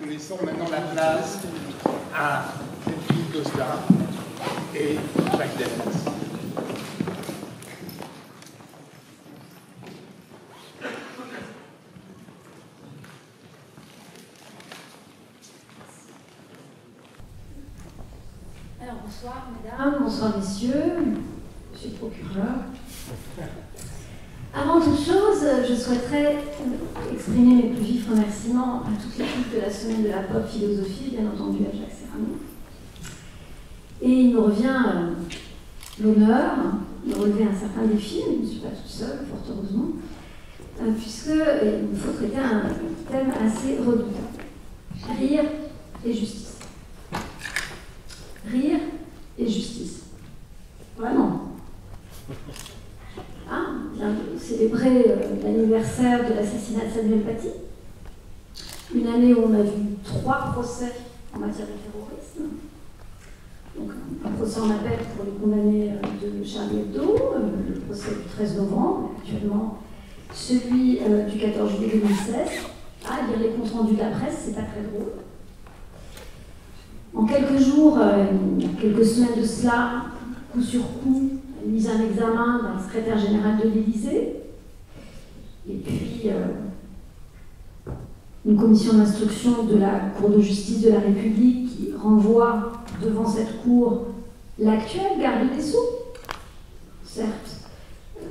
nous laissons maintenant la place à Edwige Gosselin et Jacques Delmas. Alors bonsoir mesdames, bonsoir messieurs, monsieur le procureur. Avant toute chose, je souhaiterais exprimer mes plus vifs remerciements à toute l'équipe de la Semaine de la Pop Philosophie, bien entendu à Jacques Serrano. Et il me revient l'honneur de relever un certain défi, mais je ne suis pas toute seule, fort heureusement, puisqu'il me faut traiter un thème assez redoutable. Rire et justice. Rire et justice. Vraiment. On vient de célébrer l'anniversaire de l'assassinat de Samuel Paty. Une année où on a vu 3 procès en matière de terrorisme. Donc un procès en appel pour les condamnés de Charlie Hebdo, le procès du 13 novembre, actuellement celui du 14 juillet 2016. Lire les comptes rendus de la presse, c'est pas très drôle. En quelques jours, quelques semaines de cela, coup sur coup, mise en examen d'un secrétaire général de l'Élysée, et puis une commission d'instruction de la Cour de justice de la République qui renvoie devant cette Cour l'actuel garde des Sceaux. Certes,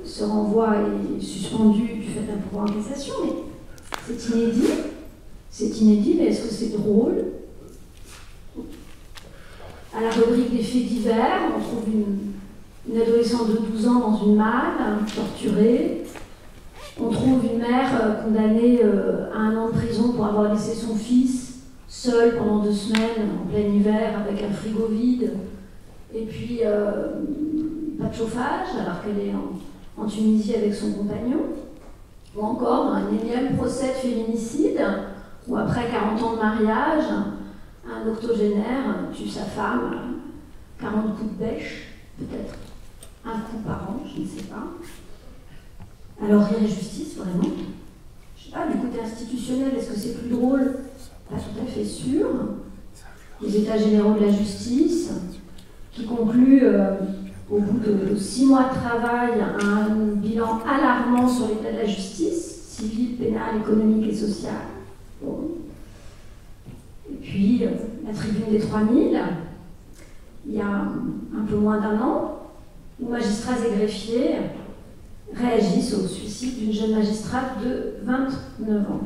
ce renvoi est suspendu du fait d'un pouvoir en cassation, mais c'est inédit. C'est inédit, mais est-ce que c'est drôle? À la rubrique des faits divers, on trouve une adolescente de 12 ans dans une malle, torturée. On trouve une mère condamnée à 1 an de prison pour avoir laissé son fils seul pendant 2 semaines, en plein hiver, avec un frigo vide. Et puis, pas de chauffage, alors qu'elle est en Tunisie avec son compagnon. Ou encore un énième procès de féminicide, où après 40 ans de mariage, un octogénaire tue sa femme, 40 coups de bêche, peut-être 1 coup par an, je ne sais pas. Alors rire et justice, vraiment? Je ne sais pas, du côté institutionnel, est-ce que c'est plus drôle? Pas tout à fait sûr. Les États généraux de la justice, qui concluent, au bout de 6 mois de travail, un bilan alarmant sur l'état de la justice, civile, pénale, économique et sociale. Bon. Et puis, la tribune des 3000, il y a un peu moins d'1 an, où magistrats et greffiers réagissent au suicide d'une jeune magistrate de 29 ans.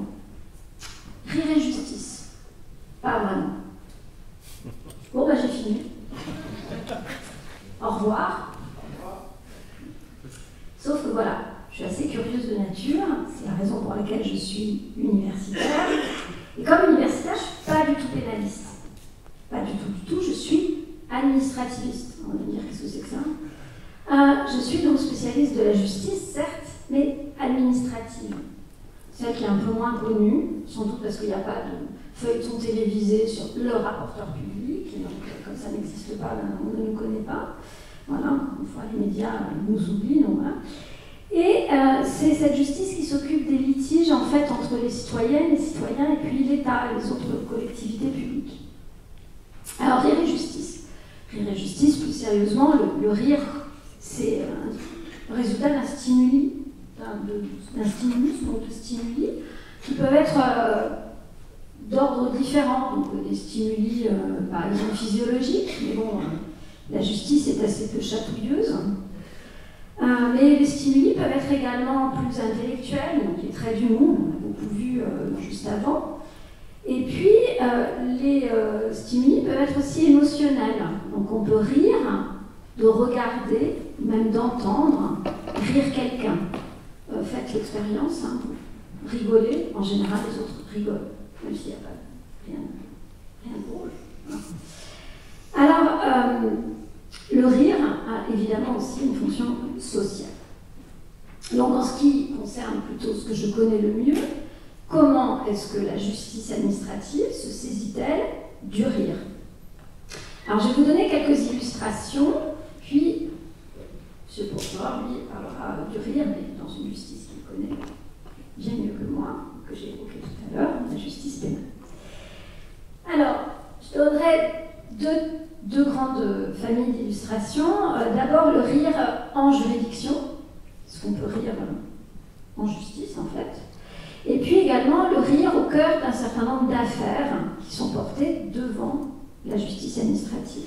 Rire et justice. Pas vraiment. Bon, j'ai fini. Au revoir. Sauf que voilà, je suis assez curieuse de nature, c'est la raison pour laquelle je suis universitaire. Et comme universitaire, je ne suis pas du tout pénaliste. Pas du tout, je suis administrativiste. On va me dire qu'est-ce que c'est que ça. Je suis donc spécialiste de la justice, certes, mais administrative. Celle qui est un peu moins connue, sans doute parce qu'il n'y a pas de feuilleton télévisé sur le rapporteur public, donc comme ça n'existe pas, on ne nous connaît pas. Voilà, une fois les médias nous oublient, donc voilà. Et c'est cette justice qui s'occupe des litiges en fait entre les citoyennes, les citoyens et puis l'État et les autres collectivités publiques. Alors rire et justice. Rire et justice, plus sérieusement, le rire, c'est le résultat d'un stimuli, d'un stimulus, donc de stimuli, qui peuvent être d'ordre différent, donc des stimuli par exemple physiologiques, mais bon, la justice est assez peu chatouilleuse. Mais les stimuli peuvent être également plus intellectuels, donc les traits d'humour, on a beaucoup vu juste avant. Et puis, les stimuli peuvent être aussi émotionnels. Donc on peut rire, de regarder, même d'entendre, rire quelqu'un. Faites l'expérience, hein, rigoler, en général les autres rigolent, même s'il n'y a pas rien de drôle. Alors, le rire a évidemment aussi une fonction sociale. Donc en ce qui concerne plutôt ce que je connais le mieux, comment est-ce que la justice administrative se saisit-elle du rire? Alors je vais vous donner quelques illustrations, puis M. Bourgeois, lui, parlera du rire, mais dans une justice qu'il connaît bien mieux que moi, que j'ai évoquée tout à l'heure, la justice pénale. grandes familles d'illustrations. D'abord le rire en juridiction, parce qu'on peut rire en justice en fait. Et puis également le rire au cœur d'un certain nombre d'affaires qui sont portées devant la justice administrative.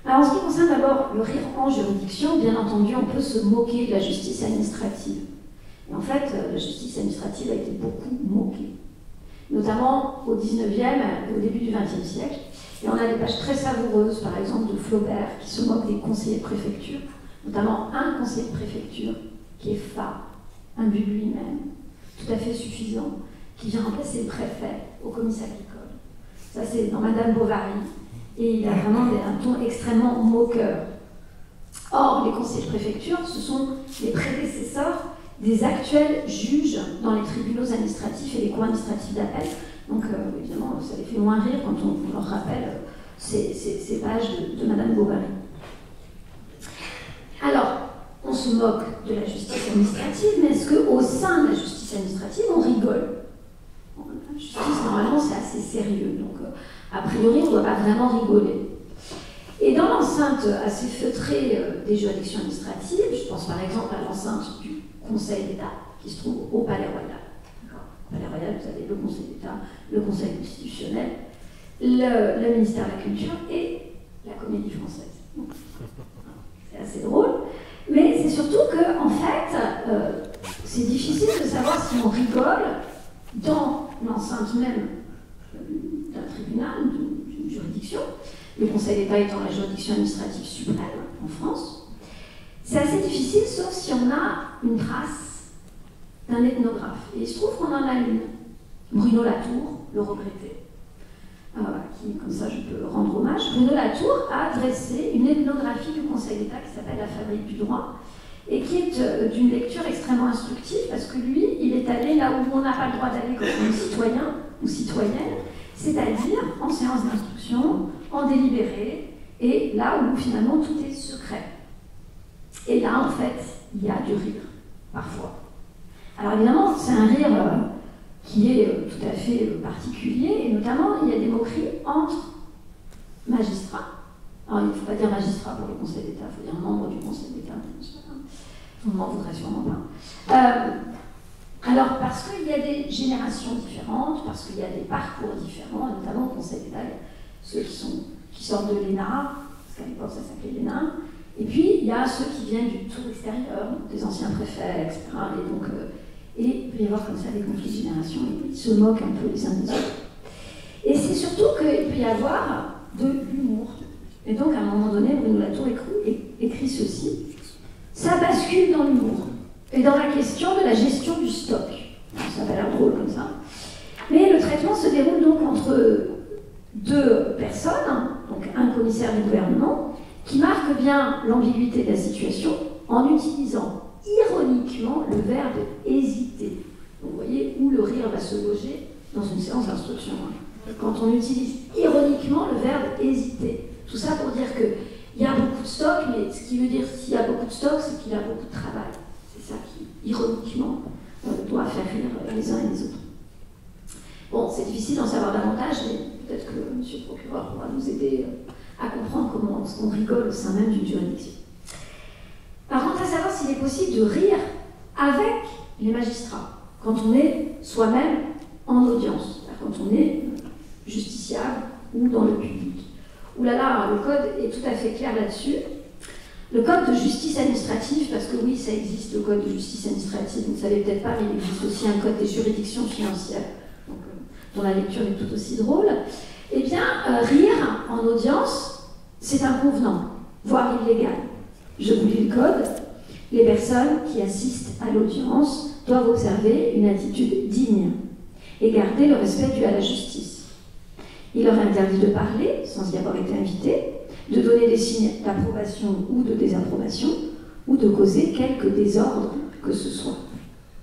Alors en ce qui concerne d'abord le rire en juridiction, bien entendu on peut se moquer de la justice administrative. Et en fait, la justice administrative a été beaucoup moquée, notamment au 19e et au début du 20e siècle. Et on a des pages très savoureuses, par exemple de Flaubert, qui se moque des conseillers de préfecture, notamment un conseiller de préfecture qui est fat, imbu de lui-même, tout à fait suffisant, qui vient remplacer le préfet au comice agricole. Ça, c'est dans Madame Bovary. Et il a vraiment un ton extrêmement moqueur. Or, les conseillers de préfecture, ce sont les prédécesseurs des actuels juges dans les tribunaux administratifs et les cours administratifs d'appel. Donc, évidemment, ça les fait moins rire quand on leur rappelle ces pages de Madame Bovary. Alors, on se moque de la justice administrative, mais est-ce qu'au sein de la justice administrative, on rigole? Bon, la justice, normalement, c'est assez sérieux, donc a priori, on ne doit pas vraiment rigoler. Et dans l'enceinte assez feutrée des juridictions administratives, je pense par exemple à l'enceinte du Conseil d'État, qui se trouve au Palais Royal. Au Palais Royal, vous avez le Conseil d'État, le Conseil constitutionnel, le ministère de la Culture et la Comédie Française. C'est assez drôle, mais c'est surtout que, en fait, c'est difficile de savoir si on rigole dans l'enceinte même d'un tribunal, d'une juridiction, le Conseil d'État étant la juridiction administrative suprême en France. C'est assez difficile, sauf si on a une trace d'un ethnographe. Et il se trouve qu'on en a une. Bruno Latour, le regretté, qui, comme ça, je peux rendre hommage. Bruno Latour a dressé une ethnographie du Conseil d'État qui s'appelle La Fabrique du droit, et qui est d'une lecture extrêmement instructive, parce que lui, il est allé là où on n'a pas le droit d'aller quand on est citoyen ou citoyenne, c'est-à-dire en séance d'instruction, en délibéré, et là où finalement tout est secret. Et là, en fait, il y a du rire, parfois. Alors évidemment, c'est un rire qui est tout à fait particulier, et notamment, il y a des moqueries entre magistrats. Alors, il ne faut pas dire magistrat pour le Conseil d'État, il faut dire membre du Conseil d'État. On m'en voudrait sûrement pas. Alors, parce qu'il y a des générations différentes, parce qu'il y a des parcours différents, notamment au Conseil d'État, ceux qui sortent de l'ENA, parce qu'à l'époque ça s'appelait l'ENA, et puis il y a ceux qui viennent du tour extérieur, des anciens préfets, etc. Et donc, il peut y avoir comme ça des conflits de génération, et ils se moquent un peu les uns des autres. Et c'est surtout qu'il peut y avoir de l'humour. Et donc, à un moment donné, Bruno Latour écrit ceci: ça bascule dans l'humour et dans la question de la gestion du stock. Ça va l'air drôle comme ça. Mais le traitement se déroule donc entre deux personnes, donc un commissaire du gouvernement, qui marque bien l'ambiguïté de la situation en utilisant ironiquement le verbe hésiter. Donc, vous voyez où le rire va se loger dans une séance d'instruction. Quand on utilise ironiquement le verbe hésiter. Tout ça pour dire qu'il y a beaucoup de stock, mais ce qui veut dire s'il y a beaucoup de stock, c'est qu'il y a beaucoup de travail. C'est ça qui, ironiquement, doit faire rire les uns et les autres. Bon, c'est difficile d'en savoir davantage, mais peut-être que M. le procureur pourra nous aider à comprendre comment on rigole au sein même d'une juridiction. Par contre, à savoir s'il est possible de rire avec les magistrats, quand on est soi-même en audience, quand on est justiciable ou dans le public. Ouh là là, le code est tout à fait clair là-dessus. Le code de justice administrative, parce que oui, ça existe, le code de justice administrative, vous ne savez peut-être pas, mais il existe aussi un code des juridictions financières, donc, dont la lecture est tout aussi drôle. Eh bien, rire en audience, c'est inconvenant, voire illégal. Je vous lis le code. Les personnes qui assistent à l'audience doivent observer une attitude digne et garder le respect dû à la justice. Il leur est interdit de parler, sans y avoir été invité, de donner des signes d'approbation ou de désapprobation, ou de causer quelque désordre que ce soit.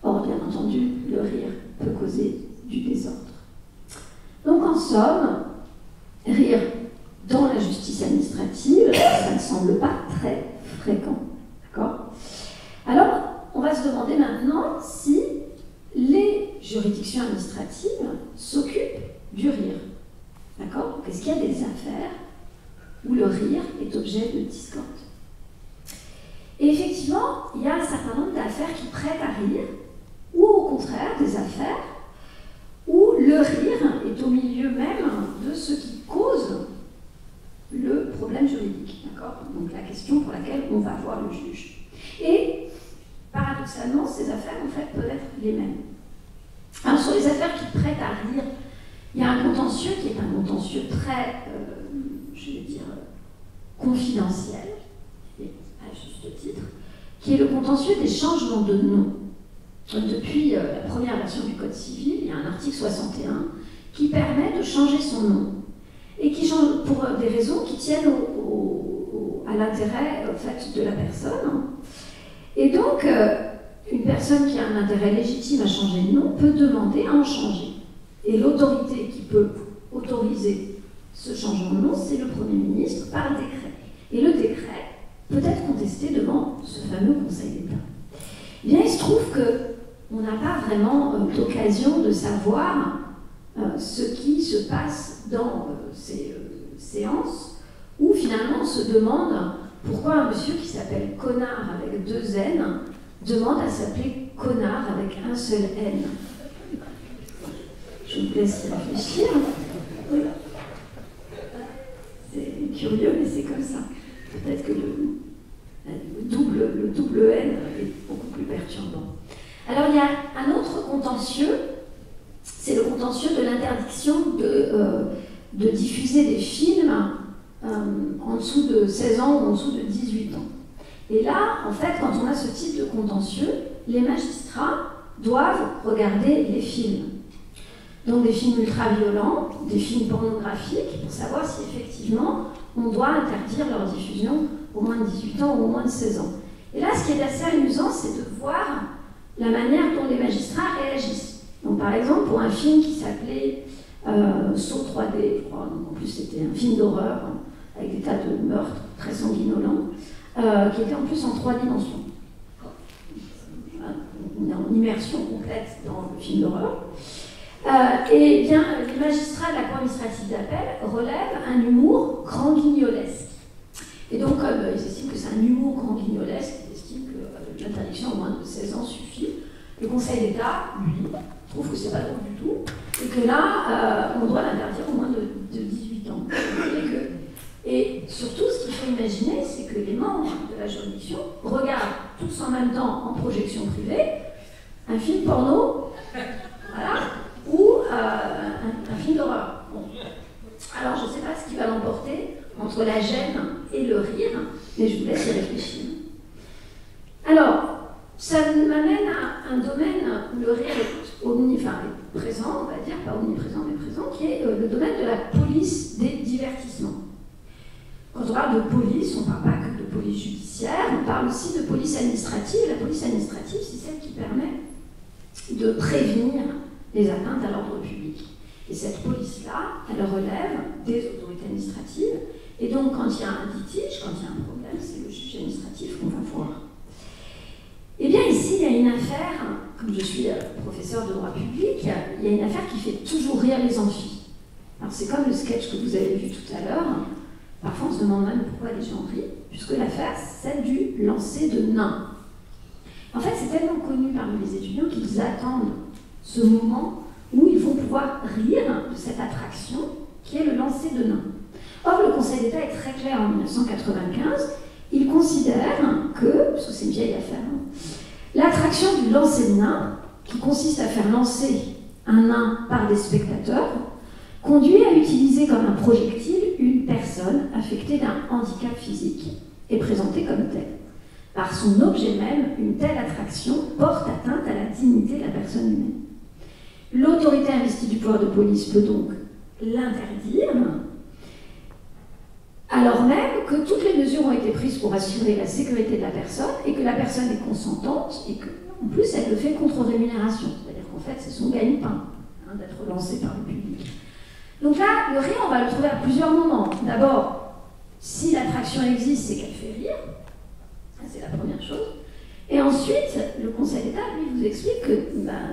Or, bien entendu, le rire peut causer du désordre. Donc, en somme, rire dans la justice administrative, ça ne semble pas très fréquent. D'accord ? Alors, on va se demander maintenant si les juridictions administratives s'occupent du rire. D'accord ? Donc, est-ce qu'il y a des affaires où le rire est objet de discorde. Et effectivement, il y a un certain nombre d'affaires qui prêtent à rire, ou au contraire des affaires où le rire est au milieu même de ce qui cause le problème juridique, d'accord? Donc la question pour laquelle on va voir le juge. Et paradoxalement, ces affaires en fait peuvent être les mêmes. Alors sur les affaires qui prêtent à rire, il y a un contentieux qui est un contentieux très, je vais dire, confidentiel, et à juste titre, qui est le contentieux des changements de nom. Depuis la première version du Code civil, il y a un article 61 qui permet de changer son nom, et qui change pour des raisons qui tiennent à l'intérêt en fait, de la personne. Et donc, une personne qui a un intérêt légitime à changer de nom peut demander à en changer. Et l'autorité qui peut autoriser ce changement de nom, c'est le Premier ministre par décret. Et le décret peut être contesté devant ce fameux Conseil d'État. Eh bien, il se trouve qu'on n'a pas vraiment l'occasion de savoir ce qui se passe dans ces séances où finalement on se demande pourquoi un monsieur qui s'appelle Connard avec 2 N demande à s'appeler Connard avec un seul N. Je vous laisse y réfléchir. Oui. C'est curieux, mais c'est comme ça. Peut-être que le double N est beaucoup plus perturbant. Alors il y a un autre contentieux, c'est le contentieux de l'interdiction de diffuser des films en dessous de 16 ans ou en dessous de 18 ans. Et là, en fait, quand on a ce type de contentieux, les magistrats doivent regarder les films. Donc des films ultra-violents, des films pornographiques, pour savoir si effectivement on doit interdire leur diffusion au moins de 18 ans ou au moins de 16 ans. Et là, ce qui est assez amusant, c'est de voir la manière dont les magistrats réagissent. Donc par exemple, pour un film qui s'appelait Saut 3D, je crois, donc en plus c'était un film d'horreur, avec des tas de meurtres très sanguinolents, qui était en plus en 3 dimensions. On est en immersion complète dans le film d'horreur. Et bien, les magistrats de la Cour administrative d'appel relèvent un humour grand guignolesque. Et donc, comme ils estiment que c'est un humour grand guignolesque, ils estiment que l'interdiction au moins de 16 ans suffit, le Conseil d'État, lui, trouve que c'est pas drôle du tout, et que là, on doit l'interdire au moins de 18 ans. Et surtout, ce qu'il faut imaginer, c'est que les membres de la juridiction regardent tous en même temps, en projection privée, un film porno, voilà, ou un film d'horreur. Bon. Alors, je ne sais pas ce qui va l'emporter entre la gêne et le rire, mais je vous laisse y réfléchir. Alors, ça m'amène à un domaine où le rire est présent, on va dire, pas omniprésent, mais présent, qui est le domaine de la police des divertissements. Quand on parle de police, on ne parle pas que de police judiciaire, on parle aussi de police administrative. La police administrative, c'est celle qui permet de prévenir les atteintes à l'ordre public. Et cette police-là, elle relève des autorités administratives. Et donc, quand il y a un litige, quand il y a un problème, c'est le juge administratif qu'on va voir. Eh bien, ici, il y a une affaire, comme je suis professeur de droit public, il y a une affaire qui fait toujours rire les amphis. Alors, c'est comme le sketch que vous avez vu tout à l'heure. Parfois, on se demande même pourquoi les gens rient, puisque l'affaire, c'est celle du lancer de nains. En fait, c'est tellement connu parmi les étudiants qu'ils attendent ce moment où ils vont pouvoir rire de cette attraction qui est le lancer de nains. Or, le Conseil d'État est très clair en 1995, il considère que, parce que c'est une vieille affaire, l'attraction du lancer de nains, qui consiste à faire lancer un nain par des spectateurs, conduit à utiliser comme un projectile une personne affectée d'un handicap physique et présentée comme telle. Par son objet même, une telle attraction porte atteinte à la dignité de la personne humaine. L'autorité investie du pouvoir de police peut donc l'interdire, alors même que toutes les mesures ont été prises pour assurer la sécurité de la personne et que la personne est consentante et qu'en plus elle le fait contre rémunération, c'est-à-dire qu'en fait c'est son gagne-pain d'être lancé par le public. Donc là, le rire, on va le trouver à plusieurs moments. D'abord, si l'attraction existe, c'est qu'elle fait rire, c'est la première chose. Et ensuite, le Conseil d'État, lui, vous explique que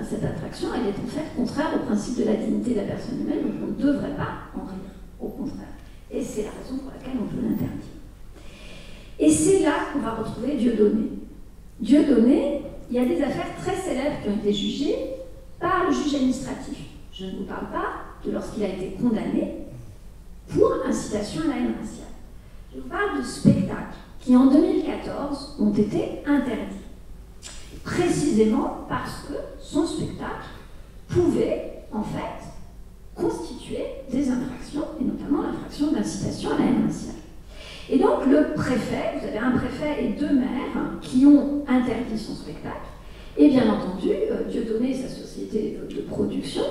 cette attraction, elle est en fait contraire au principe de la dignité de la personne humaine, donc on ne devrait pas en rire, au contraire. Et c'est la raison pour laquelle on peut l'interdire. Et c'est là qu'on va retrouver Dieudonné. Dieudonné, il y a des affaires très célèbres qui ont été jugées par le juge administratif. Je ne vous parle pas de lorsqu'il a été condamné pour incitation à la haine raciale. Je vous parle de spectacles qui, en 2014, ont été interdits. Précisément parce que son spectacle pouvait, en fait, constituer des infractions, et notamment l'infraction d'incitation à la haine raciale. Et donc le préfet, vous avez un préfet et deux maires qui ont interdit son spectacle, et bien entendu, Dieudonné et sa société de production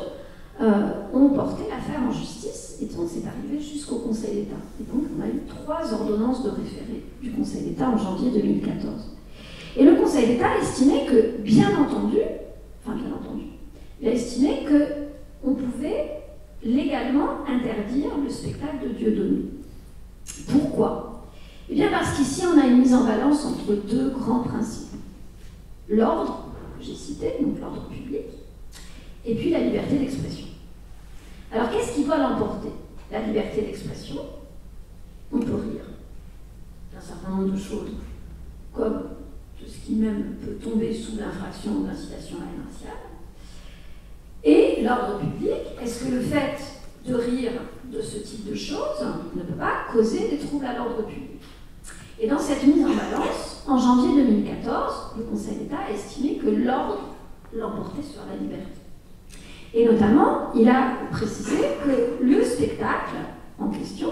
ont porté l'affaire en justice, et donc c'est arrivé jusqu'au Conseil d'État. Et donc on a eu 3 ordonnances de référé du Conseil d'État en janvier 2014. Et le Conseil d'État estimait que, bien entendu, il a estimé qu'on pouvait légalement interdire le spectacle de Dieudonné. Pourquoi? Eh bien parce qu'ici on a une mise en balance entre 2 grands principes. L'ordre, que j'ai cité, donc l'ordre public, et puis la liberté d'expression. Alors qu'est-ce qui doit l'emporter? La liberté d'expression, on peut rire d'un certain nombre de choses, comme de ce qui même peut tomber sous l'infraction d'incitation à la haine raciale. Et l'ordre public, est-ce que le fait de rire de ce type de choses ne peut pas causer des troubles à l'ordre public? Et dans cette mise en balance, en janvier 2014, le Conseil d'État a estimé que l'ordre l'emportait sur la liberté. Et notamment, il a précisé que le spectacle en question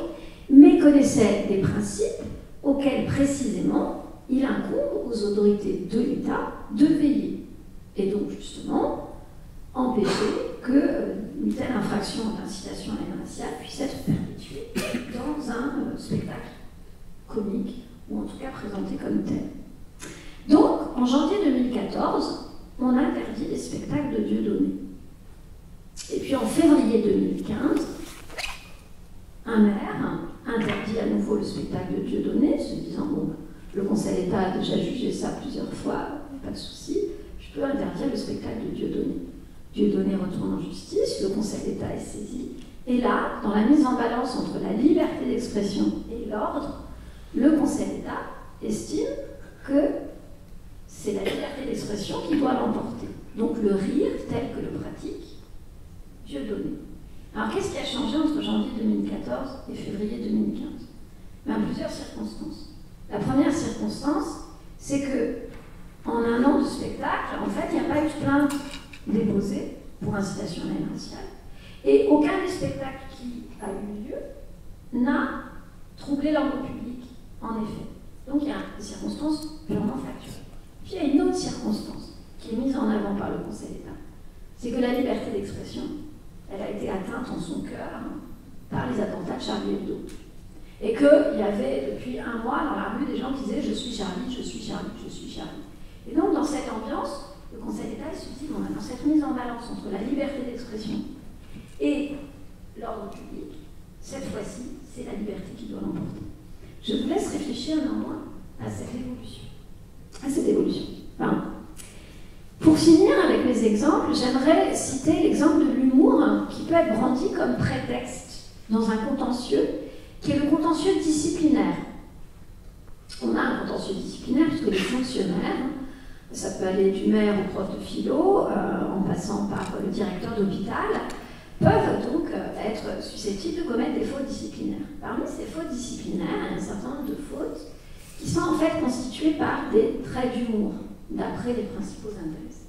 méconnaissait des principes auxquels précisément il incombe aux autorités de l'État de veiller. Et donc justement, empêcher qu'une telle infraction d'incitation à la haine raciale puisse être perpétuée dans un spectacle comique, ou en tout cas présenté comme tel. Donc, en janvier 2014, on a interdit les spectacles de Dieudonné. Et puis en février 2015, un maire interdit à nouveau le spectacle de Dieudonné, se disant, bon, le Conseil d'État a déjà jugé ça plusieurs fois, pas de souci, je peux interdire le spectacle de Dieudonné. Dieudonné retourne en justice, le Conseil d'État est saisi, et là, dans la mise en balance entre la liberté d'expression et l'ordre, le Conseil d'État estime que c'est la liberté d'expression qui doit l'emporter. Donc le rire tel que le pratique Dieudonné. Alors qu'est-ce qui a changé entre janvier 2014 et février 2015? Plusieurs circonstances. La première circonstance, c'est que en un an de spectacle, en fait, il n'y a pas eu de plainte déposée pour incitation à la haine raciale, et aucun des spectacles qui a eu lieu n'a troublé l'ordre public, en effet. Donc il y a des circonstances purement factuelles. Puis il y a une autre circonstance qui est mise en avant par le Conseil d'État, c'est que la liberté d'expression, elle a été atteinte en son cœur par les attentats de Charlie Hebdo. Et qu'il y avait depuis un mois dans la rue des gens qui disaient « je suis Charlie, je suis Charlie, je suis Charlie ». Et donc dans cette ambiance, le Conseil d'État se dit bon, dans cette mise en balance entre la liberté d'expression et l'ordre public, cette fois-ci, c'est la liberté qui doit l'emporter. Je vous laisse réfléchir néanmoins à cette évolution. Enfin, pour finir avec mes exemples, j'aimerais citer l'exemple de l'humour qui peut être brandi comme prétexte dans un contentieux qui est le contentieux disciplinaire. On a un contentieux disciplinaire puisque les fonctionnaires, ça peut aller du maire au prof de philo, en passant par le directeur d'hôpital, peuvent donc être susceptibles de commettre des fautes disciplinaires. Parmi ces fautes disciplinaires, il y a un certain nombre de fautes qui sont en fait constituées par des traits d'humour, d'après les principaux intéressés.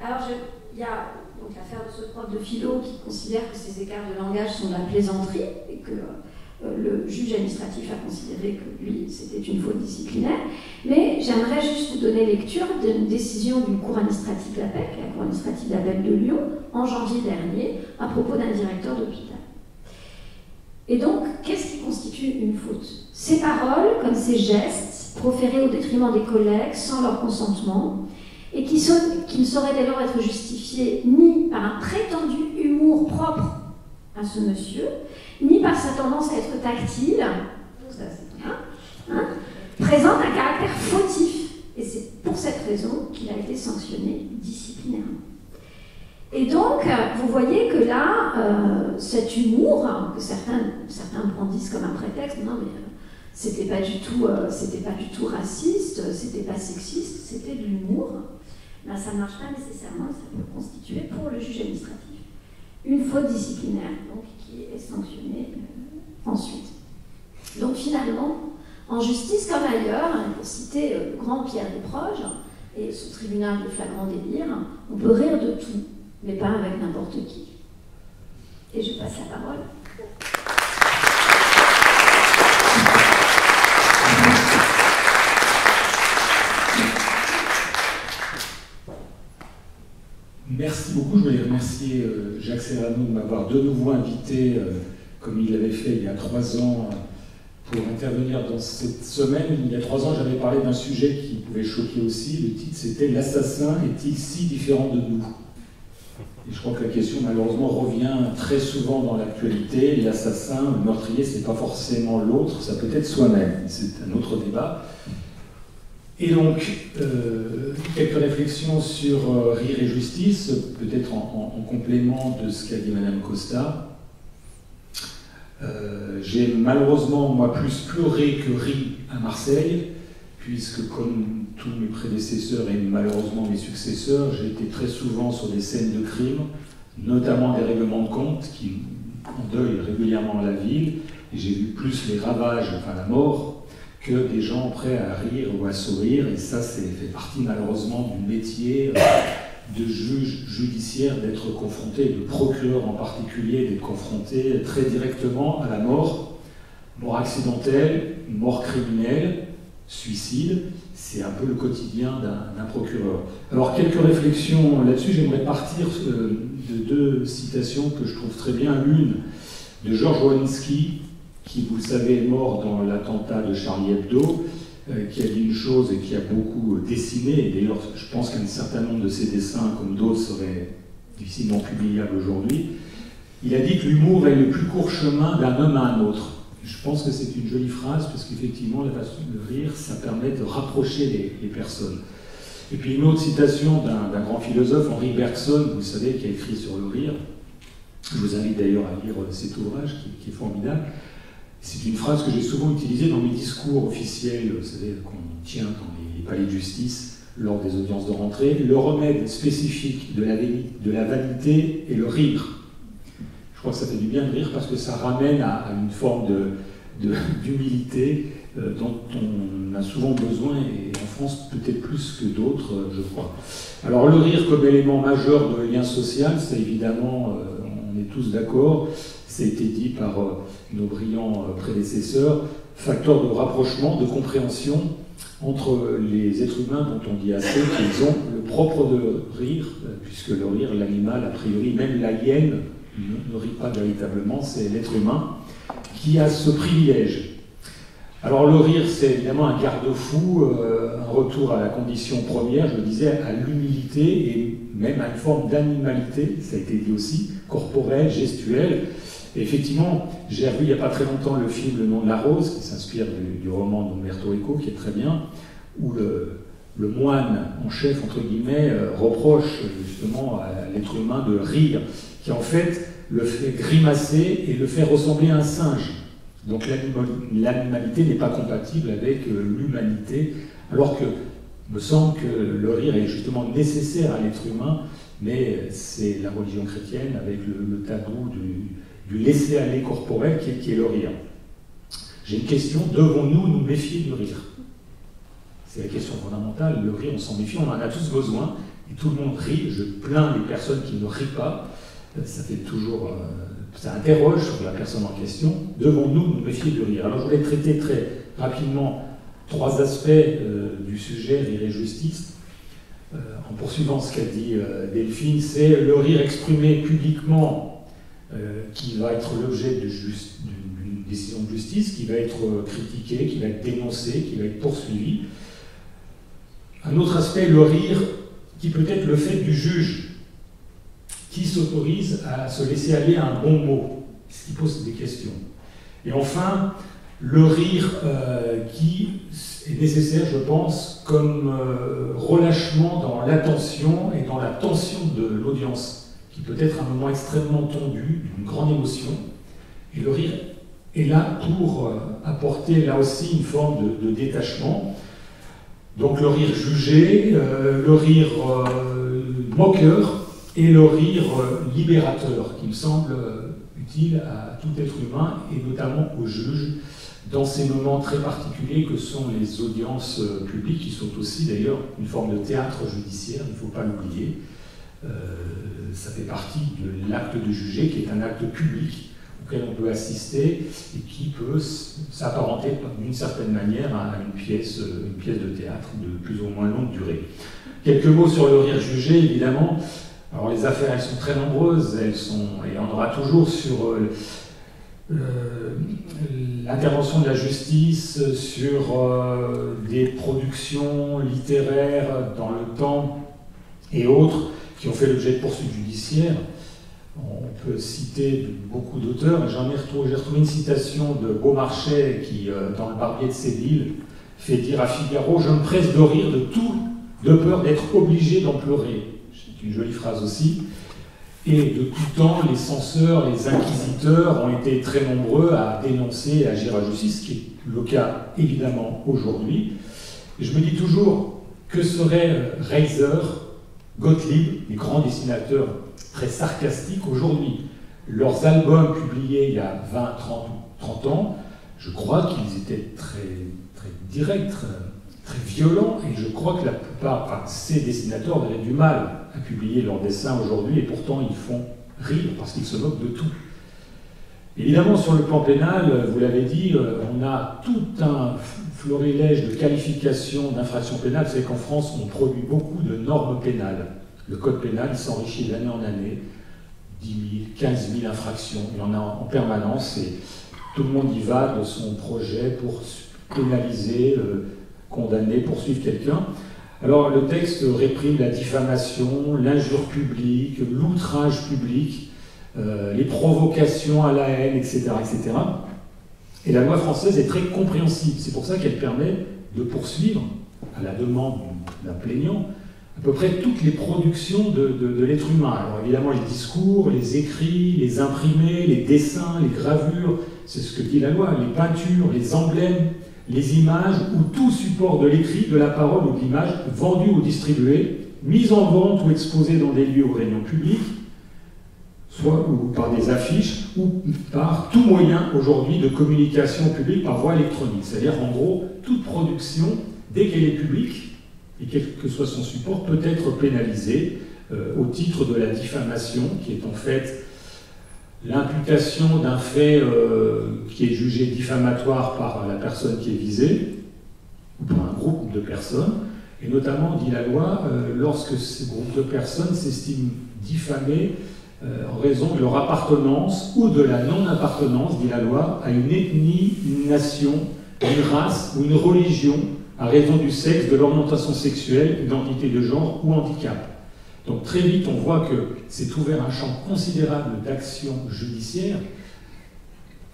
Alors, il y a donc l'affaire de ce prof de philo qui considère que ces écarts de langage sont de la plaisanterie et que le juge administratif a considéré que lui, c'était une faute disciplinaire. Mais j'aimerais juste donner lecture d'une décision d'une cour administrative d'APEC, la cour administrative d'APEC de Lyon, en janvier dernier, à propos d'un directeur d'hôpital. Et donc, qu'est-ce qui constitue une faute? Ces paroles, comme ces gestes, proférés au détriment des collègues, sans leur consentement, et qui ne sauraient dès lors être justifiés ni par un prétendu humour propre à ce monsieur, ni par sa tendance à être tactile, présente un caractère fautif. Et c'est pour cette raison qu'il a été sanctionné disciplinairement. Et donc, vous voyez que là, cet humour, que certains brandissent comme un prétexte, non mais c'était pas du tout raciste, c'était pas sexiste, c'était de l'humour, ben, ça ne marche pas nécessairement, ça peut constituer pour le juge administratif une faute disciplinaire, donc qui est sanctionnée ensuite. Donc finalement, en justice comme ailleurs, pour citer le grand Pierre Desproges et ce tribunal de flagrant délire, on peut rire de tout, mais pas avec n'importe qui. Et je passe la parole. Merci beaucoup. Je voulais remercier Jacques Serrano de m'avoir de nouveau invité, comme il l'avait fait il y a 3 ans, pour intervenir dans cette semaine. Il y a 3 ans, j'avais parlé d'un sujet qui pouvait choquer aussi. Le titre, c'était « L'assassin est-il si différent de nous ?» Et je crois que la question, malheureusement, revient très souvent dans l'actualité. L'assassin, le meurtrier, c'est pas forcément l'autre, ça peut être soi-même. C'est un autre débat. Et donc, quelques réflexions sur Rire et Justice, peut-être en complément de ce qu'a dit Madame Costa. J'ai malheureusement, moi, plus pleuré que ri à Marseille, puisque comme tous mes prédécesseurs et malheureusement mes successeurs, j'ai été très souvent sur des scènes de crime, notamment des règlements de compte qui endeuillent régulièrement la ville, et j'ai vu plus les ravages, enfin la mort, que des gens prêts à rire ou à sourire, et ça, fait partie malheureusement du métier de juge judiciaire, d'être confronté, de procureur en particulier, d'être confronté très directement à la mort accidentelle, mort criminelle, suicide, c'est un peu le quotidien d'un procureur. Alors, quelques réflexions là-dessus. J'aimerais partir de 2 citations que je trouve très bien. L'une de Georges Wolinski, qui, vous le savez, est mort dans l'attentat de Charlie Hebdo, qui a dit une chose et qui a beaucoup dessiné, et d'ailleurs, je pense qu'un certain nombre de ses dessins, comme d'autres, seraient difficilement publiables aujourd'hui. Il a dit que l'humour est le plus court chemin d'un homme à un autre. Je pense que c'est une jolie phrase, parce qu'effectivement, la façon de rire, ça permet de rapprocher les personnes. Et puis une autre citation d'un grand philosophe, Henri Bergson, vous savez, qui a écrit sur le rire. Je vous invite d'ailleurs à lire cet ouvrage, qui est formidable. C'est une phrase que j'ai souvent utilisée dans mes discours officiels, vous savez, qu'on tient dans les palais de justice, lors des audiences de rentrée. Le remède spécifique de la vanité est le rire. Je crois que ça fait du bien de rire parce que ça ramène à une forme d'humilité dont on a souvent besoin, et en France peut-être plus que d'autres, je crois. Alors le rire comme élément majeur de lien social, c'est évidemment, on est tous d'accord, ça a été dit par nos brillants prédécesseurs, facteur de rapprochement, de compréhension entre les êtres humains dont on dit assez qu'ils ont le propre de rire, puisque le rire, l'animal, a priori, même la hyène, ne rit pas véritablement, c'est l'être humain qui a ce privilège. Alors le rire, c'est évidemment un garde-fou, un retour à la condition première, je le disais, à l'humilité et même à une forme d'animalité, ça a été dit aussi, corporelle, gestuelle. Et effectivement, j'ai revu il n'y a pas très longtemps le film Le nom de la rose, qui s'inspire du roman d'Umberto Eco, qui est très bien, où le moine en chef, entre guillemets, reproche justement à l'être humain de rire, qui en fait le fait grimacer et le fait ressembler à un singe. Donc l'animalité n'est pas compatible avec l'humanité, alors que me semble que le rire est justement nécessaire à l'être humain, mais c'est la religion chrétienne avec le tabou du laisser-aller corporel qui est le rire. J'ai une question, devons-nous nous méfier du rire? C'est la question fondamentale. Le rire, on s'en méfie, on en a tous besoin, et tout le monde rit. Je plains les personnes qui ne rient pas. Ça fait toujours, ça interroge sur la personne en question. Devons-nous nous méfier du rire? Alors je voulais traiter très rapidement 3 aspects du sujet rire et justice. En poursuivant ce qu'a dit Delphine, c'est le rire exprimé publiquement qui va être l'objet d'une décision de justice, qui va être critiqué, qui va être dénoncé, qui va être poursuivi. Un autre aspect, le rire qui peut être le fait du juge, qui s'autorise à se laisser aller à un bon mot, ce qui pose des questions. Et enfin, le rire qui est nécessaire, je pense, comme relâchement dans l'attention et dans la tension de l'audience. qui peut être un moment extrêmement tendu, d'une grande émotion. Et le rire est là pour apporter là aussi une forme de détachement. Donc le rire jugé, le rire moqueur et le rire libérateur, qui me semble utile à tout être humain et notamment aux juges dans ces moments très particuliers que sont les audiences publiques, qui sont aussi d'ailleurs une forme de théâtre judiciaire, il ne faut pas l'oublier. Ça fait partie de l'acte de juger, qui est un acte public auquel on peut assister et qui peut s'apparenter d'une certaine manière à une pièce de théâtre de plus ou moins longue durée. Quelques mots sur le rire jugé, évidemment. Alors les affaires, elles sont très nombreuses, et il y en aura toujours sur l'intervention de la justice, sur des productions littéraires dans le temps et autres qui ont fait l'objet de poursuites judiciaires. On peut citer beaucoup d'auteurs. J'ai retrouvé une citation de Beaumarchais qui, dans Le Barbier de Séville, fait dire à Figaro « Je me presse de rire de tout, de peur d'être obligé d'en pleurer ». C'est une jolie phrase aussi. Et de tout temps, les censeurs, les inquisiteurs ont été très nombreux à dénoncer et à agir à justice, ce qui est le cas évidemment aujourd'hui. Et je me dis toujours, que seraient Reiser, Gottlieb, les grands dessinateurs très sarcastiques aujourd'hui? Leurs albums publiés il y a 20, 30 ans, je crois qu'ils étaient très, très directs, très violents, et je crois que la plupart, ces dessinateurs auraient du mal à publier leurs dessins aujourd'hui, et pourtant ils font rire parce qu'ils se moquent de tout. Évidemment, sur le plan pénal, vous l'avez dit, on a tout un florilège de qualifications d'infractions pénales. Vous savez qu'en France, on produit beaucoup de normes pénales. Le code pénal s'enrichit d'année en année, 10 000, 15 000 infractions, il y en a en permanence, et tout le monde y va de son projet pour pénaliser, condamner, poursuivre quelqu'un. Alors le texte réprime la diffamation, l'injure publique, l'outrage public, les provocations à la haine, etc., etc. Et la loi française est très compréhensible. C'est pour ça qu'elle permet de poursuivre, à la demande d'un plaignant, à peu près toutes les productions de l'être humain. Alors évidemment, les discours, les écrits, les imprimés, les dessins, les gravures, c'est ce que dit la loi, les peintures, les emblèmes, les images ou tout support de l'écrit, de la parole ou de l'image vendu ou distribué, mis en vente ou exposé dans des lieux ou réunions publiques, soit ou par des affiches ou par tout moyen aujourd'hui de communication publique par voie électronique. C'est-à-dire en gros, toute production, dès qu'elle est publique, et quel que soit son support, peut être pénalisée au titre de la diffamation, qui est en fait l'imputation d'un fait qui est jugé diffamatoire par la personne qui est visée, ou par un groupe de personnes, et notamment, dit la loi, lorsque ces groupes de personnes s'estiment diffamés en raison de leur appartenance ou de la non-appartenance, dit la loi, à une ethnie, une nation, une race ou une religion, à raison du sexe, de l'orientation sexuelle, d'identité de genre ou handicap. Donc très vite, on voit que c'est ouvert un champ considérable d'action judiciaire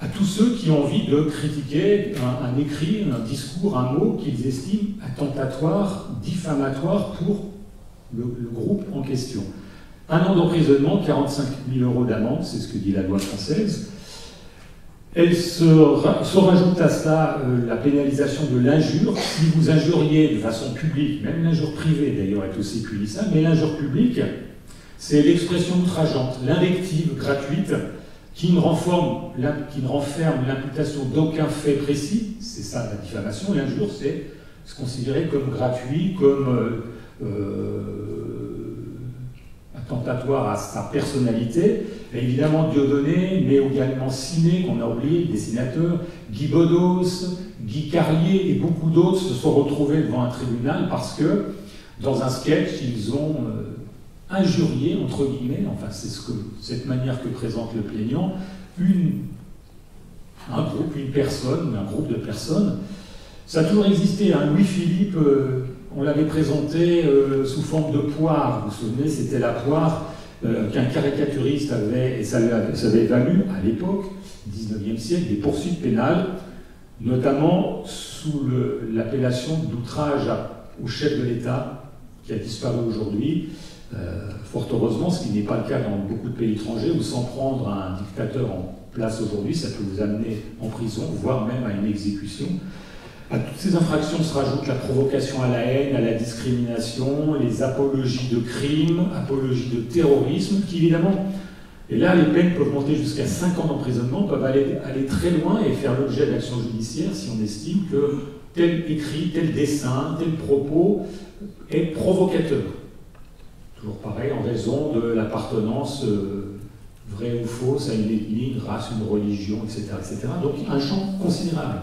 à tous ceux qui ont envie de critiquer un écrit, un discours, un mot qu'ils estiment attentatoire, diffamatoire pour le groupe en question. 1 an d'emprisonnement, 45 000 € d'amende, c'est ce que dit la loi française. Elle se rajoute à cela la pénalisation de l'injure. Si vous injuriez de façon publique, même l'injure privée d'ailleurs est aussi punissable, mais l'injure publique, c'est l'expression outrageante, l'invective gratuite qui ne renferme l'imputation d'aucun fait précis, c'est ça la diffamation. L'injure, c'est se considérer comme gratuit, comme attentatoire à sa personnalité. Et évidemment, Dieudonné, mais également Ciné, qu'on a oublié, le dessinateur, Guy Bedos, Guy Carlier et beaucoup d'autres se sont retrouvés devant un tribunal parce que, dans un sketch, ils ont injurié, entre guillemets, enfin c'est cette manière que présente le plaignant, un groupe de personnes. Ça a toujours existé, hein. Louis-Philippe, on l'avait présenté sous forme de poire, vous vous souvenez, c'était la poire qu'un caricaturiste avait, et ça avait valu, à l'époque, 19e siècle, des poursuites pénales, notamment sous l'appellation d'outrage au chef de l'État, qui a disparu aujourd'hui, Fort heureusement, ce qui n'est pas le cas dans beaucoup de pays étrangers, où sans prendre un dictateur en place aujourd'hui, ça peut vous amener en prison, voire même à une exécution. À toutes ces infractions se rajoute la provocation à la haine, à la discrimination, les apologies de crimes, apologies de terrorisme, qui évidemment, et là les peines peuvent monter jusqu'à 5 ans d'emprisonnement, peuvent aller très loin et faire l'objet d'actions judiciaires si on estime que tel écrit, tel dessin, tel propos est provocateur. Toujours pareil, en raison de l'appartenance vraie ou fausse à une ethnie, une race, une religion, etc., etc. Donc un champ considérable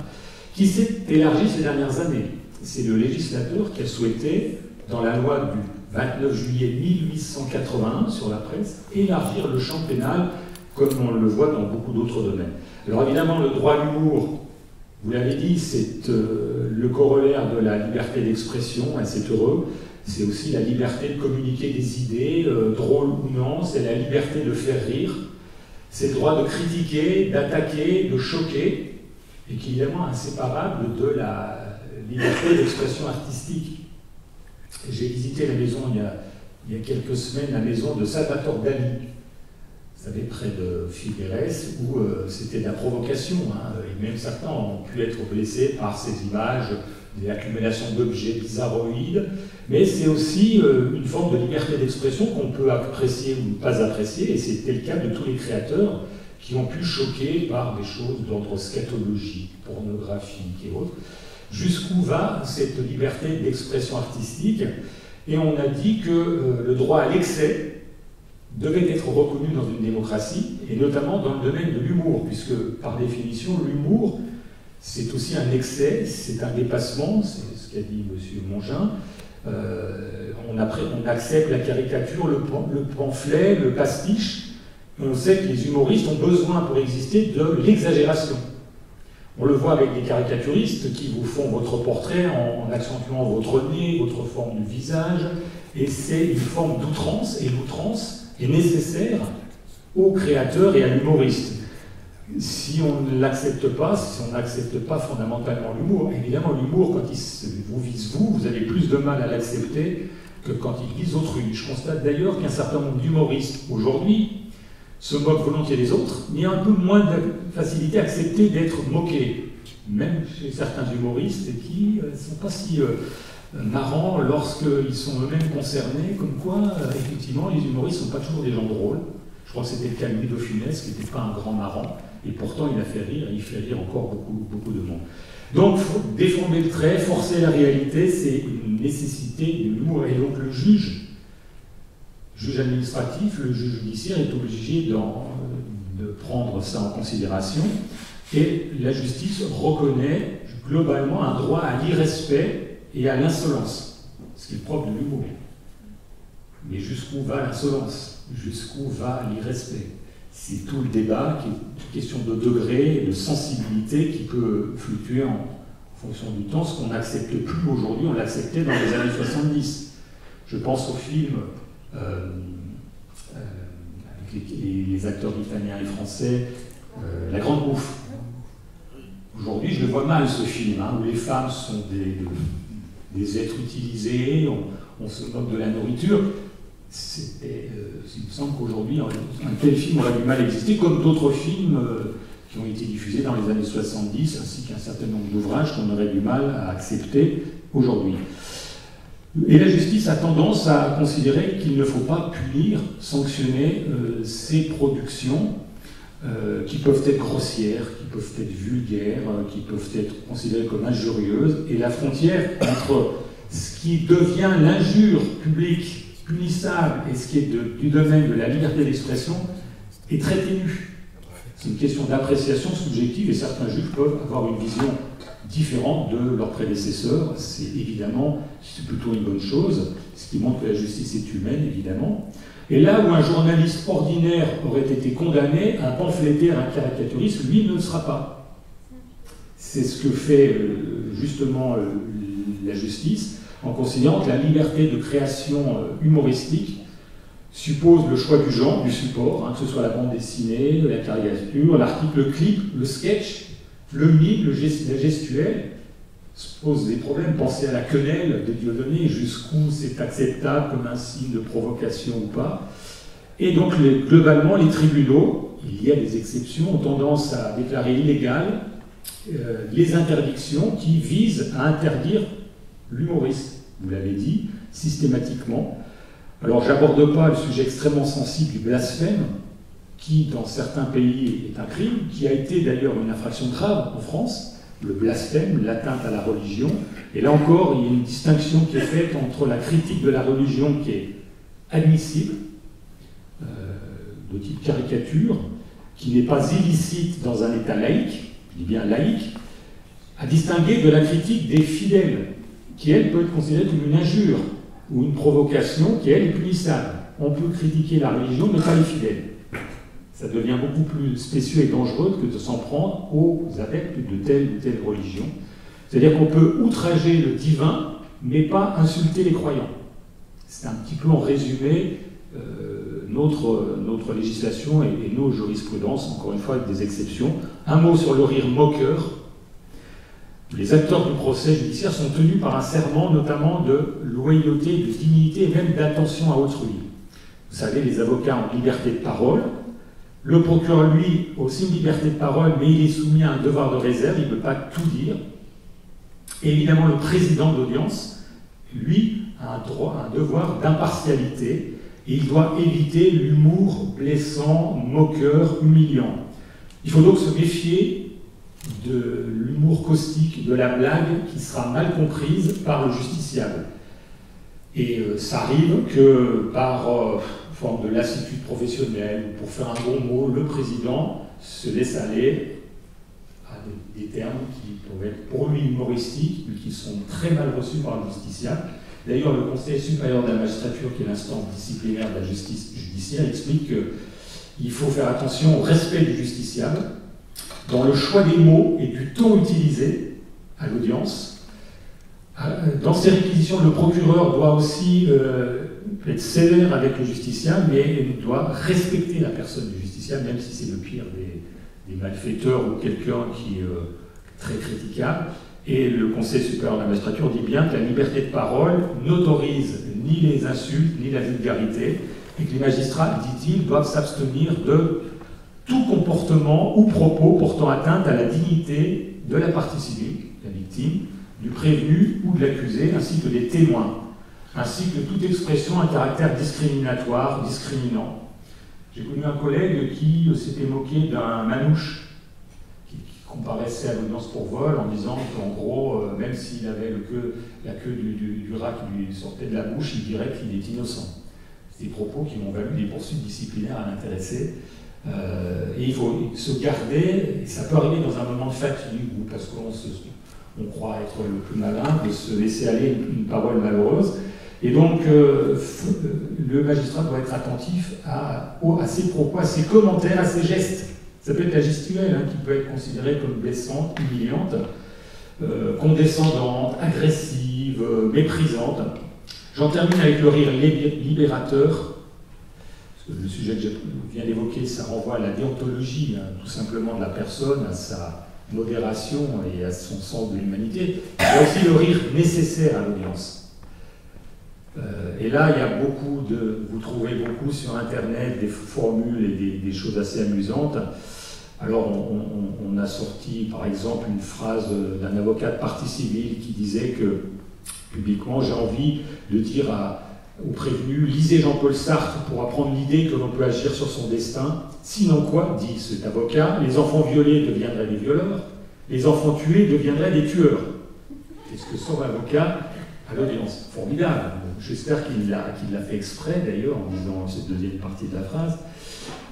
qui s'est élargi ces dernières années. C'est le législateur qui a souhaité, dans la loi du 29 juillet 1881 sur la presse, élargir le champ pénal comme on le voit dans beaucoup d'autres domaines. Alors évidemment, le droit à l'humour, vous l'avez dit, c'est le corollaire de la liberté d'expression, et c'est heureux. C'est aussi la liberté de communiquer des idées, drôles ou non, c'est la liberté de faire rire, c'est le droit de critiquer, d'attaquer, de choquer, et qui est évidemment inséparable de la liberté d'expression artistique. J'ai visité la maison il y a quelques semaines, la maison de Salvatore Dali, vous savez, près de Figueres, où c'était de la provocation, hein, et même certains ont pu être blessés par ces images, des accumulations d'objets bizarroïdes, mais c'est aussi une forme de liberté d'expression qu'on peut apprécier ou ne pas apprécier, et c'était le cas de tous les créateurs qui ont pu choquer par des choses d'ordre scatologique, pornographique et autres. Jusqu'où va cette liberté d'expression artistique? Et on a dit que le droit à l'excès devait être reconnu dans une démocratie, et notamment dans le domaine de l'humour, puisque par définition, l'humour, c'est aussi un excès, c'est un dépassement, c'est ce qu'a dit M. Mongin. On accepte la caricature, le pamphlet, le pastiche. On sait que les humoristes ont besoin pour exister de l'exagération. On le voit avec des caricaturistes qui vous font votre portrait en accentuant votre nez, votre forme du visage, et c'est une forme d'outrance, et l'outrance est nécessaire au créateur et à l'humoriste. Si on ne l'accepte pas, si on n'accepte pas fondamentalement l'humour, évidemment l'humour, quand il vous vise vous avez plus de mal à l'accepter que quand il vise autrui. Je constate d'ailleurs qu'un certain nombre d'humoristes aujourd'hui se moquent volontiers des autres, mais un peu moins de facilité à accepter d'être moqués, même chez certains humoristes qui ne sont pas si marrants lorsqu'ils sont eux-mêmes concernés, comme quoi, effectivement, les humoristes ne sont pas toujours des gens drôles. Je crois que c'était le cas de Louis de Funès, qui n'était pas un grand marrant, et pourtant il a fait rire, et il fait rire encore beaucoup de monde. Donc, déformer le trait, forcer la réalité, c'est une nécessité de l'humour. Et donc le juge administratif, le juge judiciaire est obligé de prendre ça en considération, et la justice reconnaît globalement un droit à l'irrespect et à l'insolence, ce qui est propre de l'humour. Mais jusqu'où va l'insolence? Jusqu'où va l'irrespect? C'est tout le débat, qui est une question de degré et de sensibilité qui peut fluctuer en fonction du temps. Ce qu'on n'accepte plus aujourd'hui, on l'acceptait dans les années 70. Je pense au film avec les acteurs italiens et français, La Grande Bouffe. Aujourd'hui, je le vois mal, ce film, où les femmes sont des êtres utilisés, on se moque de la nourriture. Il me semble qu'aujourd'hui, un tel film aurait du mal à exister, comme d'autres films qui ont été diffusés dans les années 70, ainsi qu'un certain nombre d'ouvrages qu'on aurait du mal à accepter aujourd'hui. Et la justice a tendance à considérer qu'il ne faut pas punir, sanctionner ces productions qui peuvent être grossières, qui peuvent être vulgaires, qui peuvent être considérées comme injurieuses, et la frontière entre ce qui devient l'injure publique punissable et ce qui est du domaine de la liberté d'expression est très ténue. C'est une question d'appréciation subjective, et certains juges peuvent avoir une vision différente de leurs prédécesseurs. C'est plutôt une bonne chose, ce qui montre que la justice est humaine, évidemment. Et là où un journaliste ordinaire aurait été condamné, un pamphlétaire, un caricaturiste, lui ne le sera pas. C'est ce que fait justement la justice, en considérant que la liberté de création humoristique suppose le choix du genre, du support, que ce soit la bande dessinée, la caricature, l'article, le clip, le sketch, le mime, la gestuelle, se pose des problèmes. Pensez à la quenelle de Dieudonné, jusqu'où c'est acceptable comme un signe de provocation ou pas. Et donc, globalement, les tribunaux, il y a des exceptions, ont tendance à déclarer illégales les interdictions qui visent à interdire l'humorisme. Vous l'avez dit, systématiquement. Alors, j'aborde pas le sujet extrêmement sensible du blasphème, qui, dans certains pays, est un crime, qui a été d'ailleurs une infraction grave en France, le blasphème, l'atteinte à la religion. Et là encore, il y a une distinction qui est faite entre la critique de la religion qui est admissible, de type caricature, qui n'est pas illicite dans un État laïque, je dis bien laïque, à distinguer de la critique des fidèles, qui, elle, peut être considérée comme une injure ou une provocation qui, elle, est punissable. On peut critiquer la religion, mais pas les fidèles. Ça devient beaucoup plus spécieux et dangereux que de s'en prendre aux adeptes de telle ou telle religion. C'est-à-dire qu'on peut outrager le divin, mais pas insulter les croyants. C'est un petit peu en résumé notre législation et nos jurisprudences, encore une fois avec des exceptions. Un mot sur le rire moqueur. Les acteurs du procès judiciaire sont tenus par un serment notamment de loyauté, de dignité et même d'attention à autrui. Vous savez, les avocats ont liberté de parole. Le procureur, lui, a aussi une liberté de parole, mais il est soumis à un devoir de réserve, il ne peut pas tout dire. Et évidemment, le président de l'audience, lui, a un devoir d'impartialité, et il doit éviter l'humour blessant, moqueur, humiliant. Il faut donc se méfier de l'humour caustique, de la blague qui sera mal comprise par le justiciable. Et ça arrive que par forme de lassitude professionnelle, ou pour faire un bon mot, le président se laisse aller à des termes qui peuvent être pour lui humoristiques, mais qui sont très mal reçus par le justiciable. D'ailleurs, le Conseil supérieur de la magistrature, qui est l'instance disciplinaire de la justice judiciaire, explique qu'il faut faire attention au respect du justiciable dans le choix des mots et du ton utilisé à l'audience. Dans ces réquisitions, le procureur doit aussi être sévère avec le justiciable, mais il doit respecter la personne du justiciable, même si c'est le pire des malfaiteurs ou quelqu'un qui est très critiquable. Et le Conseil supérieur de la magistrature dit bien que la liberté de parole n'autorise ni les insultes, ni la vulgarité, et que les magistrats, dit-il, doivent s'abstenir de tout comportement ou propos portant atteinte à la dignité de la partie civile, la victime, du prévenu ou de l'accusé, ainsi que des témoins, ainsi que toute expression à caractère discriminatoire, discriminant. J'ai connu un collègue qui s'était moqué d'un manouche qui comparaissait à l'audience pour vol en disant qu'en gros, même s'il avait la queue du rat qui lui sortait de la bouche, il dirait qu'il est innocent. C'est des propos qui m'ont valu des poursuites disciplinaires à l'intéressé. Et il faut se garder, et ça peut arriver dans un moment de fatigue ou parce qu'on croit être le plus malin, de se laisser aller une parole malheureuse. Et donc, le magistrat doit être attentif à ses propos, à ses commentaires, à ses gestes. Ça peut être la gestuelle, qui peut être considérée comme blessante, humiliante, condescendante, agressive, méprisante. J'en termine avec le rire libérateur. Le sujet que je viens d'évoquer, ça renvoie à la déontologie, tout simplement de la personne, à sa modération et à son sens de l'humanité. Il y a aussi le rire nécessaire à l'audience. Et là, il y a vous trouvez beaucoup sur Internet des formules et des choses assez amusantes. Alors, on a sorti, par exemple, une phrase d'un avocat de partie civile qui disait que, publiquement, j'ai envie de dire au prévenu, lisez Jean-Paul Sartre pour apprendre l'idée que l'on peut agir sur son destin. Sinon quoi, dit cet avocat, les enfants violés deviendraient des violeurs, les enfants tués deviendraient des tueurs. Qu'est-ce que sort l'avocat à l'audience? Formidable. J'espère qu'il l'a fait exprès d'ailleurs en disant cette deuxième partie de la phrase.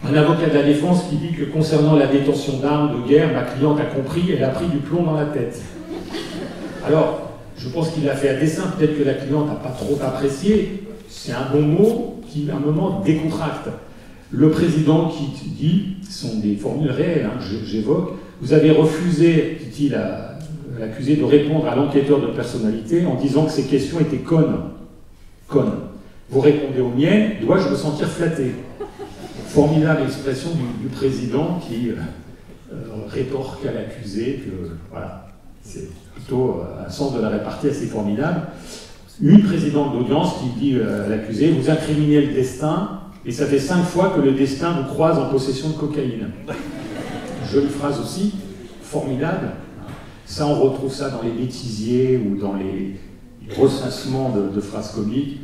Un avocat de la défense qui dit que concernant la détention d'armes de guerre, ma cliente a compris, elle a pris du plomb dans la tête. Alors, je pense qu'il l'a fait à dessein, peut-être que la cliente n'a pas trop apprécié. C'est un bon mot qui, à un moment, décontracte. Le président qui dit, ce sont des formules réelles, j'évoque, vous avez refusé, dit-il à l'accusé, de répondre à l'enquêteur de personnalité en disant que ces questions étaient connes. Connes. Vous répondez aux miennes, dois-je me sentir flatté? Formidable expression du président qui rétorque à l'accusé que, voilà, C'est plutôt un sens de la répartie assez formidable. Une présidente d'audience qui dit à l'accusé, vous incriminez le destin, et ça fait 5 fois que le destin vous croise en possession de cocaïne. Jolie phrase aussi, formidable. Ça, on retrouve ça dans les bêtisiers ou dans les recensements de phrases comiques.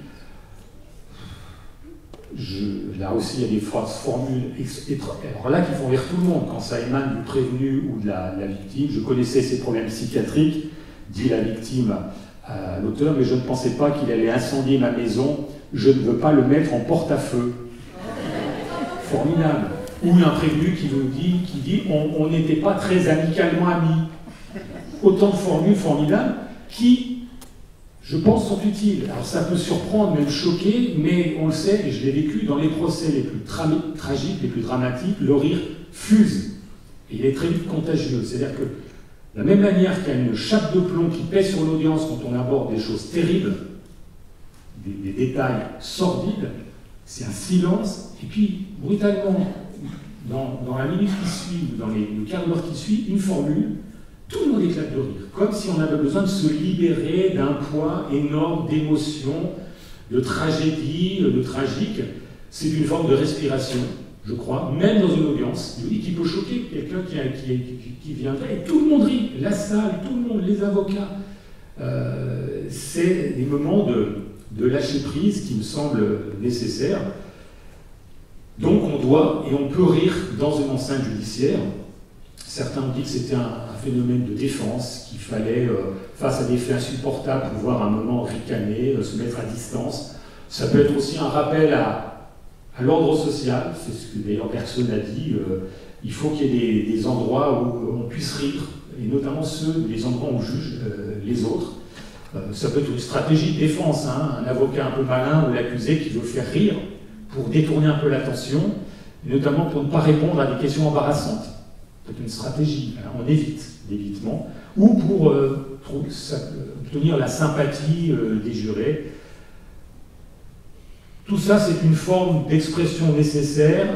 Là aussi, il y a des phrases, formules, alors là, qui font rire tout le monde, quand ça émane du prévenu ou de la victime. Je connaissais ses problèmes psychiatriques, dit la victime à l'auteur, mais je ne pensais pas qu'il allait incendier ma maison. Je ne veux pas le mettre en porte-à-feu. Formidable. Ou un prévenu qui dit on n'était pas très amicalement amis. Autant de formules formidables qui, je pense, sont utiles. Alors ça peut surprendre, même choquer, mais on le sait, et je l'ai vécu dans les procès les plus tragiques, les plus dramatiques, le rire fuse. Et il est très vite contagieux. C'est-à-dire que, de la même manière qu'il y a une chape de plomb qui pèse sur l'audience quand on aborde des choses terribles, des détails sordides, c'est un silence, et puis, brutalement, dans la minute qui suit, ou dans le quart d'heure qui suit, une formule, tout le monde éclate de rire, comme si on avait besoin de se libérer d'un poids énorme d'émotions, de tragédie, de tragique. C'est une forme de respiration, je crois, même dans une audience, qui peut choquer quelqu'un qui viendrait, et tout le monde rit, la salle, tout le monde, les avocats. C'est des moments de lâcher prise qui me semblent nécessaires. Donc on doit, et on peut rire dans une enceinte judiciaire. Certains ont dit que c'était un phénomène de défense, qu'il fallait, face à des faits insupportables, pouvoir à un moment ricaner, se mettre à distance. Ça peut être aussi un rappel à l'ordre social, c'est ce que d'ailleurs personne n'a dit. Il faut qu'il y ait des endroits où on puisse rire, et notamment les endroits où on juge les autres. Ça peut être une stratégie de défense, hein, un avocat un peu malin ou l'accusé qui veut faire rire pour détourner un peu l'attention, notamment pour ne pas répondre à des questions embarrassantes. C'est une stratégie, hein, on évite l'évitement, ou pour obtenir la sympathie des jurés. Tout ça, c'est une forme d'expression nécessaire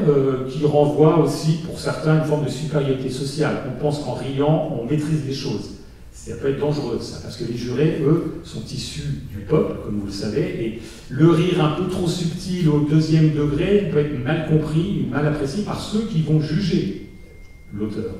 qui renvoie aussi, pour certains, une forme de supériorité sociale. On pense qu'en riant, on maîtrise les choses. Ça peut être dangereux, ça, parce que les jurés, eux, sont issus du peuple, comme vous le savez, et le rire un peu trop subtil au 2e degré peut être mal compris, mal apprécié par ceux qui vont juger l'auteur.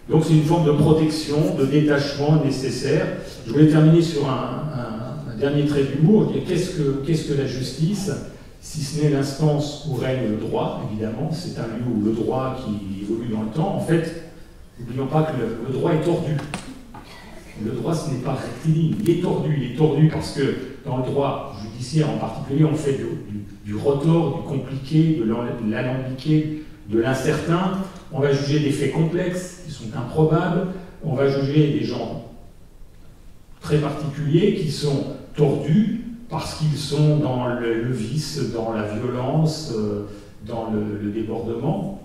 Donc c'est une forme de protection, de détachement nécessaire. Je voulais terminer sur un dernier trait d'humour. Qu'est-ce que la justice, si ce n'est l'instance où règne le droit, évidemment, c'est un lieu où le droit qui évolue dans le temps. En fait, n'oublions pas que le droit est tordu. Le droit, ce n'est pas rectiligne, il est tordu. Il est tordu parce que dans le droit judiciaire en particulier, on fait du retors, du compliqué, de l'alambiqué, de l'incertain. On va juger des faits complexes qui sont improbables. On va juger des gens très particuliers qui sont tordus parce qu'ils sont dans le vice, dans la violence, dans le débordement.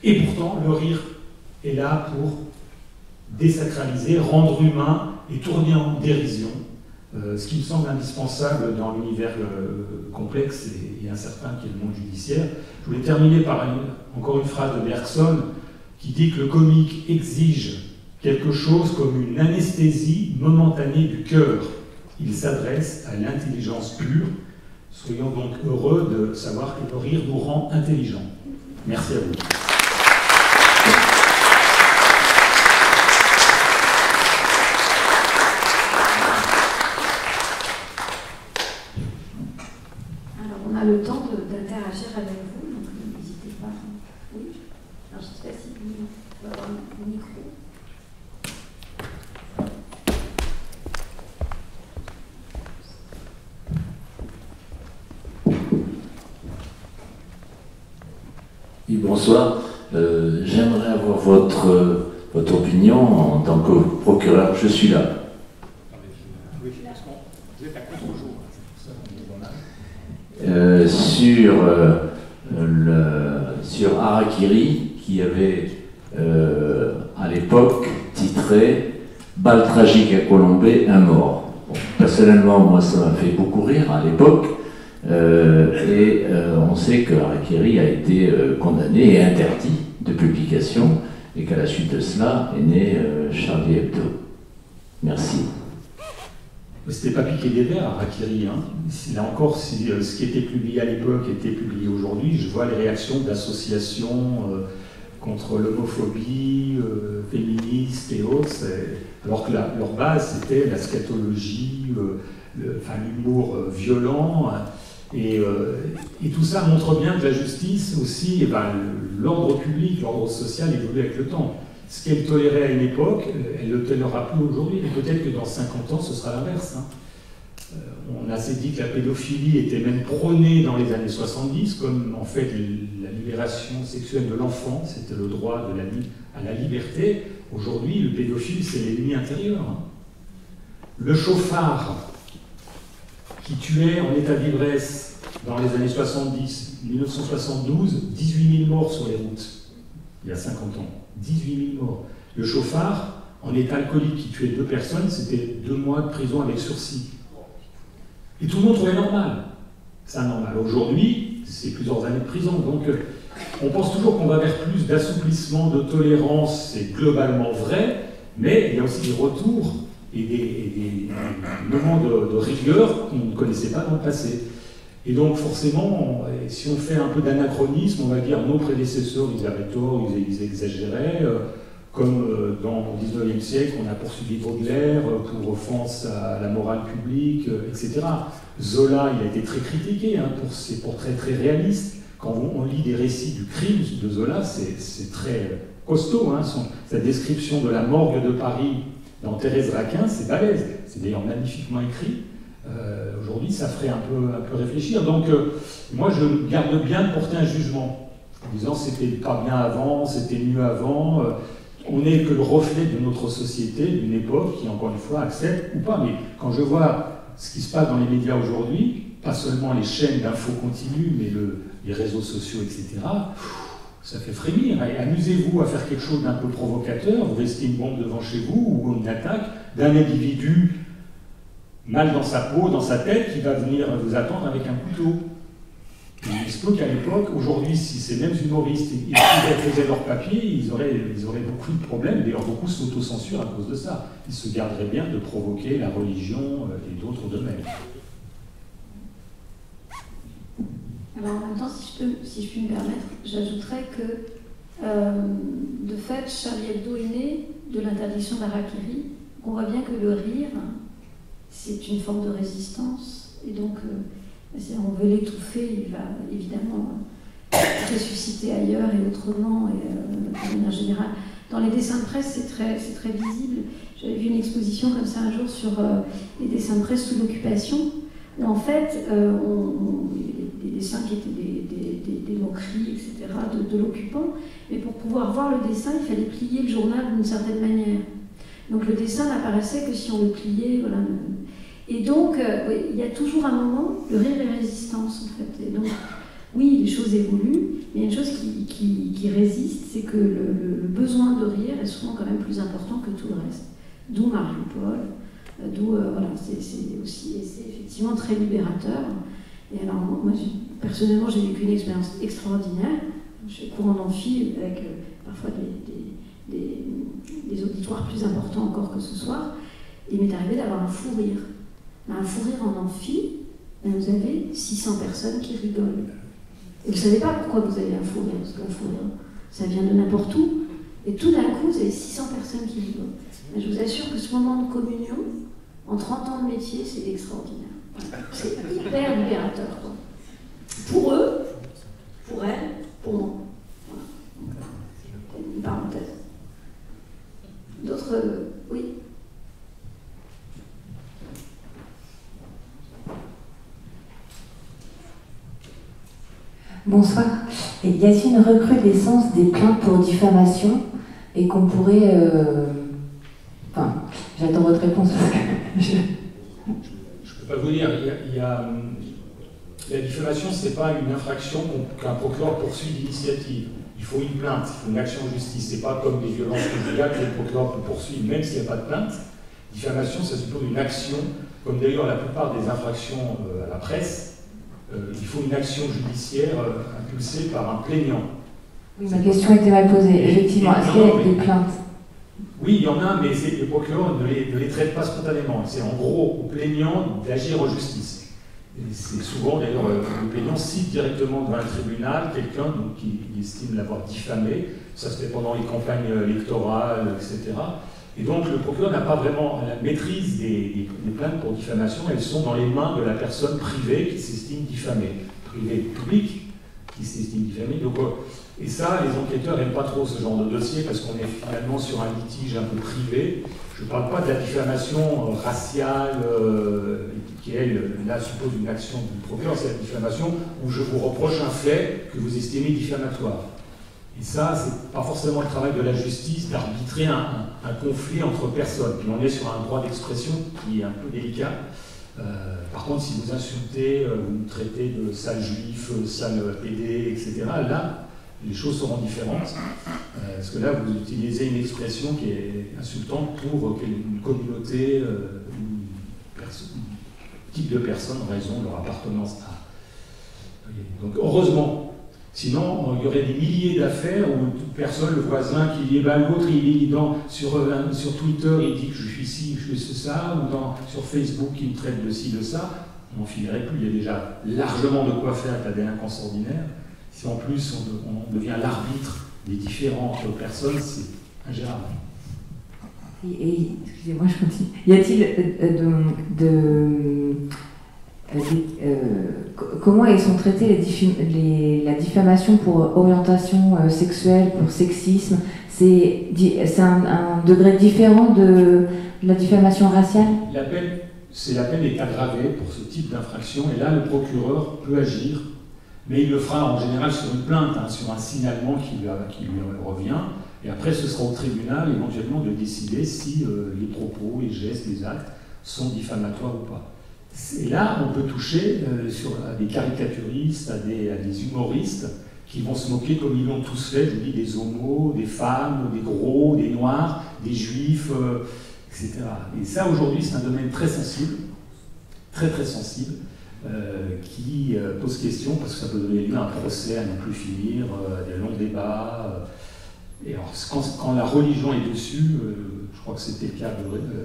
Et pourtant, le rire est là pour désacraliser, rendre humain et tourner en dérision, ce qui me semble indispensable dans l'univers complexe et incertain qui est le monde judiciaire. Je voulais terminer par encore une phrase de Bergson qui dit que le comique exige quelque chose comme une anesthésie momentanée du cœur. Il s'adresse à l'intelligence pure. Soyons donc heureux de savoir que le rire nous rend intelligents. Merci à vous. Le temps d'interagir avec vous, donc n'hésitez pas. Oui. Alors, je ne sais pas si vous pouvez avoir un micro. Oui, bonsoir. J'aimerais avoir votre opinion en tant que procureur. Je suis là. Oui, parce que vous êtes à contre-jour. Sur Harakiri, qui avait à l'époque titré « Balle tragique à Colombey, un mort ». Bon, personnellement, moi, ça m'a fait beaucoup rire à l'époque, et on sait que Harakiri a été condamné et interdit de publication, et qu'à la suite de cela est né Charlie Hebdo. Merci. C'était pas piqué des verres, Harakiri. Hein. Là encore, si ce qui était publié à l'époque était publié aujourd'hui, je vois les réactions d'associations contre l'homophobie, féministes et autres, alors que leur base c'était la scatologie, l'humour violent, et tout ça montre bien que la justice aussi, l'ordre public, l'ordre social évolue avec le temps. Ce qu'elle tolérait à une époque, elle ne le tolérera plus aujourd'hui, et peut-être que dans 50 ans ce sera l'inverse. Hein. On a assez dit que la pédophilie était même prônée dans les années 70, comme en fait la libération sexuelle de l'enfant, c'était le droit à la liberté. Aujourd'hui, le pédophile, c'est l'ennemi intérieur. Hein. Le chauffard qui tuait en état d'ivresse dans les années 70, 1972, 18 000 morts sur les routes, il y a 50 ans. 18 000 morts. Le chauffard, en état alcoolique, qui tuait 2 personnes, c'était 2 mois de prison avec sursis. Et tout le monde trouvait normal. C'est anormal. Aujourd'hui, c'est plusieurs années de prison. Donc, on pense toujours qu'on va vers plus d'assouplissement, de tolérance, c'est globalement vrai, mais il y a aussi des retours et des moments de rigueur qu'on ne connaissait pas dans le passé. Et donc forcément, si on fait un peu d'anachronisme, on va dire nos prédécesseurs, ils avaient tort, ils exagéraient, comme dans le 19e siècle, on a poursuivi Baudelaire pour offense à la morale publique, etc. Zola, il a été très critiqué pour ses portraits très réalistes. Quand on lit des récits du crime de Zola, c'est très costaud. Hein, sa description de la morgue de Paris dans Thérèse Raquin, c'est balèze. C'est d'ailleurs magnifiquement écrit. Aujourd'hui, ça ferait un peu réfléchir. Donc, moi, je garde bien de porter un jugement, en disant c'était pas bien avant, c'était mieux avant. On n'est que le reflet de notre société, d'une époque qui, encore une fois, accepte ou pas. Mais quand je vois ce qui se passe dans les médias aujourd'hui, pas seulement les chaînes d'infos continues, mais les réseaux sociaux, etc., ça fait frémir. Et amusez-vous à faire quelque chose d'un peu provocateur, vous restez une bombe devant chez vous, ou une attaque d'un individu mal dans sa peau, dans sa tête, qui va venir vous attendre avec un couteau. Il se peut qu'à l'époque, aujourd'hui, si ces mêmes humoristes ils faisaient leur papier, ils auraient beaucoup de problèmes. D'ailleurs, beaucoup s'autocensurent à cause de ça. Ils se garderaient bien de provoquer la religion et d'autres domaines. Alors en même temps, si je puis me permettre, j'ajouterais que de fait, Charlie Hebdo est né de l'interdiction d'Harakiri. On voit bien que le rire, c'est une forme de résistance, et donc si on veut l'étouffer, il va évidemment ressusciter ailleurs et autrement, et de manière générale. Dans les dessins de presse, c'est très visible. J'avais vu une exposition comme ça un jour sur les dessins de presse sous l'occupation, où en fait, des dessins qui étaient des moqueries, etc., de l'occupant, mais pour pouvoir voir le dessin, il fallait plier le journal d'une certaine manière. Donc le dessin n'apparaissait que si on le pliait, voilà. Et donc, il y a toujours un moment, le rire et résistance, en fait. Et donc, oui, les choses évoluent, mais il y a une chose qui résiste, c'est que le besoin de rire est souvent quand même plus important que tout le reste. D'où Mariupol, d'où, voilà, c'est aussi, et c'est effectivement très libérateur. Et alors, moi, personnellement, j'ai vécu une expérience extraordinaire. Je suis cours en amphi avec parfois des auditoires plus importants encore que ce soir. Il m'est arrivé d'avoir un fou rire. Un fou rire en amphi, vous avez 600 personnes qui rigolent. Et vous ne savez pas pourquoi vous avez un fou rire, parce qu'un fou rire, ça vient de n'importe où. Et tout d'un coup, vous avez 600 personnes qui rigolent. Et je vous assure que ce moment de communion, en 30 ans de métier, c'est extraordinaire. Voilà. C'est hyper libérateur, quoi. Pour eux, pour elles, pour moi. Voilà. Une parenthèse. D'autres... oui. Bonsoir. Il y a-t-il une recrudescence des plaintes pour diffamation et qu'on pourrait... Enfin, j'attends votre réponse. Je ne peux pas vous dire. La diffamation, ce n'est pas une infraction qu'un procureur poursuit d'initiative. Il faut une plainte, il faut une action en justice. Ce n'est pas comme des violences conjugales que le procureur peut poursuivre, même s'il n'y a pas de plainte. Diffamation, ça suppose une action, comme d'ailleurs la plupart des infractions à la presse. Il faut une action judiciaire impulsée par un plaignant. Oui, ma question était mal posée. Effectivement, est-ce qu'il y a des plaintes? Oui, il y en a, mais le procureur ne les traite pas spontanément. C'est en gros au plaignant d'agir en justice. Et c'est souvent, d'ailleurs, le plaignant cite directement devant un tribunal quelqu'un qui estime l'avoir diffamé. Ça se fait pendant les campagnes électorales, etc. Et donc le procureur n'a pas vraiment la maîtrise des plaintes pour diffamation. Elles sont dans les mains de la personne privée qui s'estime diffamée. Privée publique qui s'estime diffamée. Donc, et ça, les enquêteurs n'aiment pas trop ce genre de dossier parce qu'on est finalement sur un litige un peu privé. Je ne parle pas de la diffamation raciale qui, elle, là, suppose une action du procureur. C'est la diffamation où je vous reproche un fait que vous estimez diffamatoire. Et ça, c'est pas forcément le travail de la justice d'arbitrer un conflit entre personnes. Puis on est sur un droit d'expression qui est un peu délicat. Par contre, si vous insultez, vous me traitez de sale juif, sale PD, etc., là, les choses seront différentes. Parce que là, vous utilisez une expression qui est insultante pour une communauté, un type de personne en raison de leur appartenance à. Donc, heureusement. Sinon, il y aurait des milliers d'affaires où toute personne, le voisin qui dit l'autre, il dit sur Twitter, il dit que je suis ci, je suis ça, ou sur Facebook, il me traite de ci, de ça. On n'en finirait plus. Il y a déjà largement de quoi faire avec la délinquance ordinaire. Si en plus on devient l'arbitre des différentes personnes, c'est ingérable. Et excusez-moi, je continue. Y a-t-il comment ils sont traités la diffamation pour orientation sexuelle, pour sexisme? C'est un degré différent de la diffamation raciale? La peine est aggravée pour ce type d'infraction, et là le procureur peut agir, mais il le fera en général sur une plainte, sur un signalement qui lui revient, et après ce sera au tribunal éventuellement de décider si les propos, les gestes, les actes sont diffamatoires ou pas. Et là, on peut toucher à des caricaturistes, à des humoristes qui vont se moquer comme ils l'ont tous fait, je vous dis, des homos, des femmes, des gros, des noirs, des juifs, etc. Et ça, aujourd'hui, c'est un domaine très sensible, très très sensible, qui pose question parce que ça peut donner lieu à un procès à ne plus finir, à des longs débats. Et alors, quand la religion est dessus, je crois que c'était le cas de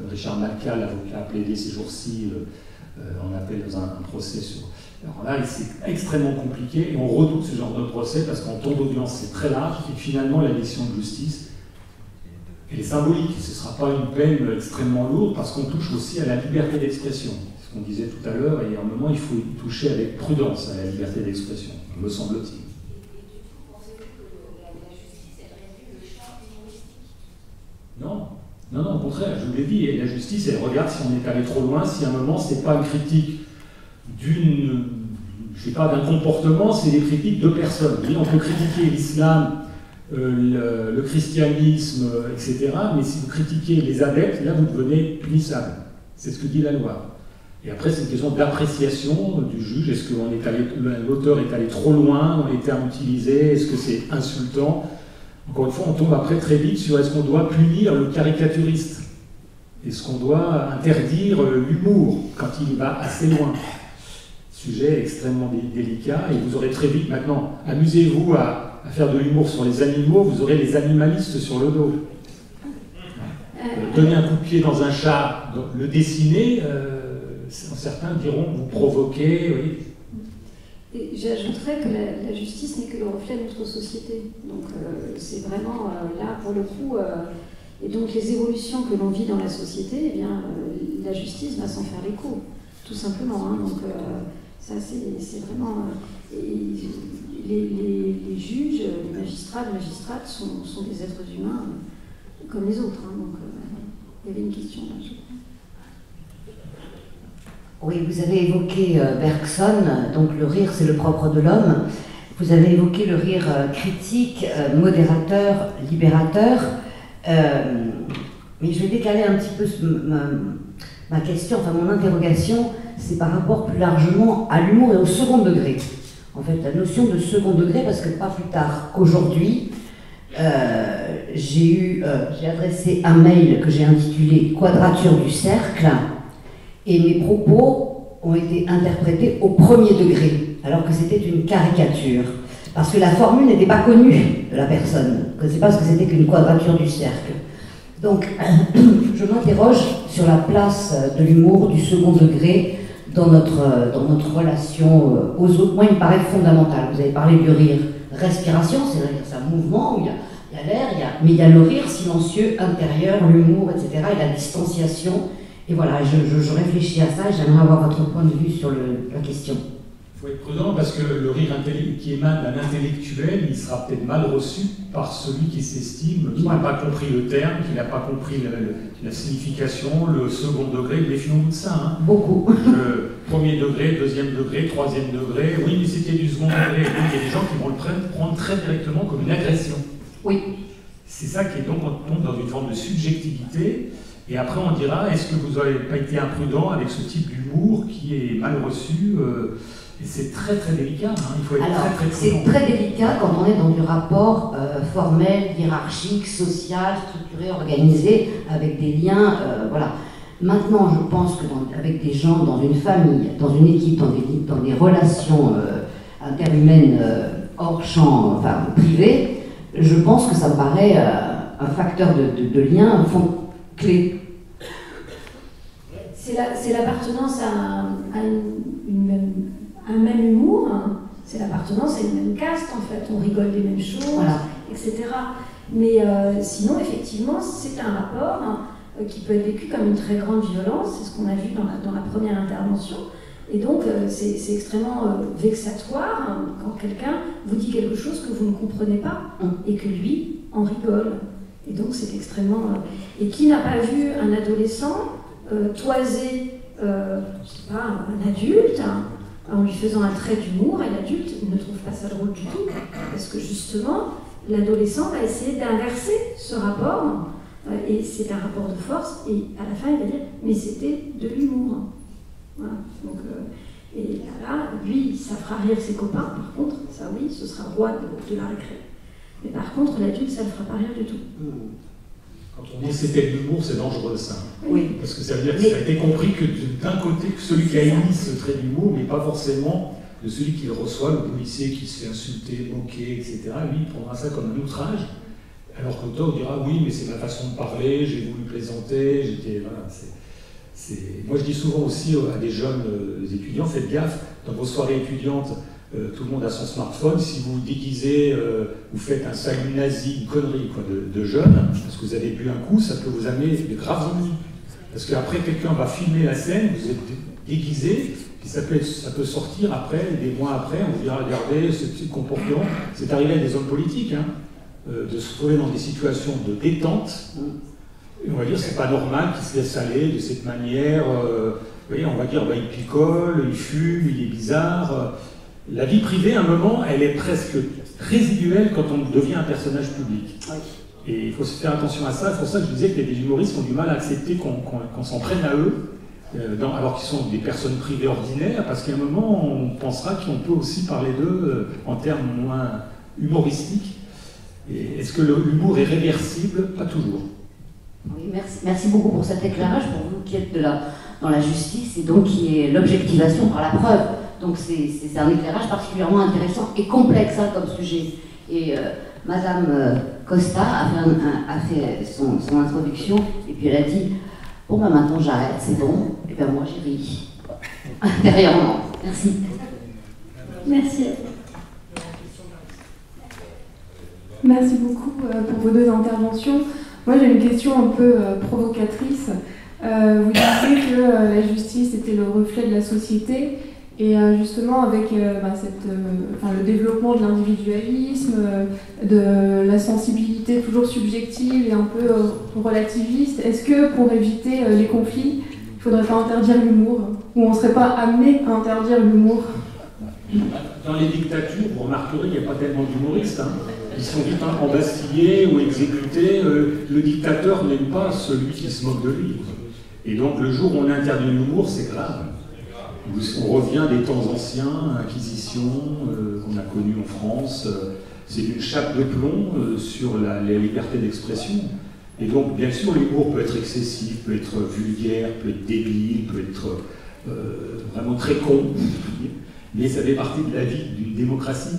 Richard Malka, l'avocat plaidé ces jours-ci, on appelle dans un procès sur. Alors là, c'est extrêmement compliqué et on redoute ce genre de procès parce qu'en temps d'audience, c'est très large et finalement, la décision de justice, elle est symbolique. Ce ne sera pas une peine extrêmement lourde parce qu'on touche aussi à la liberté d'expression. C'est ce qu'on disait tout à l'heure et à un moment, il faut y toucher avec prudence à la liberté d'expression, me semble-t-il. Non. Non, au contraire, je vous l'ai dit, et la justice, elle regarde si on est allé trop loin, si à un moment, c'est pas une critique d'un comportement, c'est des critiques de personnes. On peut critiquer l'islam, le christianisme, etc., mais si vous critiquez les adeptes, là, vous devenez punissable. C'est ce que dit la loi. Et après, c'est une question d'appréciation du juge. Est-ce que l'auteur est allé trop loin dans les termes utilisés? Est-ce que c'est insultant? Encore une fois, on tombe après très vite sur est-ce qu'on doit punir le caricaturiste? Est-ce qu'on doit interdire l'humour quand il va assez loin? Sujet extrêmement délicat, et vous aurez très vite maintenant, amusez-vous à faire de l'humour sur les animaux, vous aurez les animalistes sur le dos. Donner un coup de pied dans un chat, le dessiner, certains diront vous provoquez, oui. Et j'ajouterais que la justice n'est que le reflet de notre société. Donc c'est vraiment là, pour le coup, et donc les évolutions que l'on vit dans la société, eh bien, la justice va s'en faire l'écho, tout simplement. Hein. Donc ça, c'est vraiment... les juges, les magistrats, les magistrates sont des êtres humains comme les autres. Hein. Donc il y avait une question là, je crois. Oui, vous avez évoqué Bergson, donc le rire c'est le propre de l'homme. Vous avez évoqué le rire critique, modérateur, libérateur. Mais je vais décaler un petit peu ma question, enfin mon interrogation, c'est par rapport plus largement à l'humour et au second degré. En fait, la notion de second degré, parce que pas plus tard qu'aujourd'hui, j'ai adressé un mail que j'ai intitulé « Quadrature du cercle », et mes propos ont été interprétés au premier degré, alors que c'était une caricature. parce que la formule n'était pas connue de la personne, que c'est pas ce que c'était qu'une quadrature du cercle. Donc, je m'interroge sur la place de l'humour du second degré dans notre relation aux autres. Moi, il me paraît fondamental. Vous avez parlé du rire respiration, c'est un mouvement où il y a l'air, mais il y a le rire silencieux intérieur, l'humour, etc., et la distanciation. Et voilà, je réfléchis à ça et j'aimerais avoir votre point de vue sur la question. Il faut être prudent parce que le rire qui émane d'un intellectuel, il sera peut-être mal reçu par celui qui s'estime, qui n'a pas compris le terme, qui n'a pas compris la signification, le second degré. Méfions-nous de ça. Hein. Beaucoup. Le premier degré, deuxième degré, troisième degré. Oui, mais c'était du second degré. Donc il y a des gens qui vont le prendre très directement comme une agression. Oui. C'est ça qui est donc, on tombe dans une forme de subjectivité. Et après, on dira, est-ce que vous n'avez pas été imprudent avec ce type d'humour qui est mal reçu et c'est très très délicat, hein. Il faut être très prudent. C'est très délicat quand on est dans du rapport formel, hiérarchique, social, structuré, organisé, avec des liens, voilà. Maintenant, je pense que avec des gens dans une famille, dans une équipe, dans des relations interhumaines hors champ, enfin privé, je pense que ça me paraît un facteur de lien clé. C'est l'appartenance à un même humour, hein. C'est l'appartenance à une même caste en fait, on rigole des mêmes choses, voilà. Etc. Mais sinon, effectivement, c'est un rapport qui peut être vécu comme une très grande violence, c'est ce qu'on a vu dans la première intervention. Et donc, c'est extrêmement vexatoire hein, quand quelqu'un vous dit quelque chose que vous ne comprenez pas et que lui en rigole. Et donc, c'est extrêmement... Et qui n'a pas vu un adolescent toiser, je sais pas, un adulte en lui faisant un trait d'humour, et l'adulte ne trouve pas ça drôle du tout, parce que justement, l'adolescent va essayer d'inverser ce rapport, et c'est un rapport de force, et à la fin, il va dire « mais c'était de l'humour ». Voilà. Donc, et là, lui, ça fera rire ses copains, par contre, ça oui, ce sera roi de la récré. Mais par contre, l'adulte, ça ne le fera pas rire du tout. Quand on dit c'était de l'humour, c'est dangereux ça. Oui. Parce que ça veut dire que ça a été compris que d'un côté, que celui qui a émis ce trait d'humour, mais pas forcément de celui qui le reçoit, le policier qui se fait insulter, moquer, etc. Lui, il prendra ça comme un outrage. Alors que l'auteur dira oui, mais c'est ma façon de parler, j'ai voulu plaisanter, j'étais. Voilà, Moi je dis souvent aussi à des jeunes étudiants, faites gaffe, dans vos soirées étudiantes, tout le monde a son smartphone, si vous vous déguisez, vous faites un salut nazi, une connerie quoi, de jeunes, parce que vous avez bu un coup, ça peut vous amener de graves ennuis. Parce qu'après quelqu'un va filmer la scène, vous êtes déguisé, puis ça peut sortir après, des mois après, on vous dira regardez ce petit comportement. C'est arrivé à des hommes politiques, hein, de se trouver dans des situations de détente. Et on va dire c'est pas normal qu'il se laisse aller de cette manière. Vous voyez, on va dire bah, il picole, il fume, il est bizarre. La vie privée, à un moment, elle est presque résiduelle quand on devient un personnage public. Oui. Et il faut se faire attention à ça. C'est pour ça que je disais que les humoristes ont du mal à accepter qu'on s'en prenne à eux, alors qu'ils sont des personnes privées ordinaires, parce qu'à un moment, on pensera qu'on peut aussi parler d'eux en termes moins humoristiques. Est-ce que l'humour est réversible? Pas toujours. Oui, merci beaucoup pour cet éclairage, pour vous qui êtes dans la justice et donc qui est l'objectivation par la preuve. Donc c'est un éclairage particulièrement intéressant et complexe hein, comme sujet. Et Madame Costa a fait son introduction et puis elle a dit « Bon ben maintenant j'arrête, c'est bon. » Et bien moi j'ai ri. Intérieurement. Merci. Merci. Merci beaucoup pour vos deux interventions. Moi j'ai une question un peu provocatrice. Vous disiez que la justice était le reflet de la société. Et justement, avec le développement de l'individualisme, de la sensibilité toujours subjective et un peu relativiste, est-ce que pour éviter les conflits, il ne faudrait pas interdire l'humour? Ou on ne serait pas amené à interdire l'humour? Dans les dictatures, vous remarquerez, il n'y a pas tellement d'humoristes. Hein. Ils sont vite embastillés ou exécutés. Le dictateur n'aime pas celui qui se moque de lui. Et donc, le jour où on interdit l'humour, c'est grave. On revient des temps anciens, Inquisition, qu'on a connu en France. C'est une chape de plomb sur la liberté d'expression. Et donc, bien sûr, l'humour peut être excessif, peut être vulgaire, peut être débile, peut être vraiment très con. Mais ça fait partie de la vie d'une démocratie.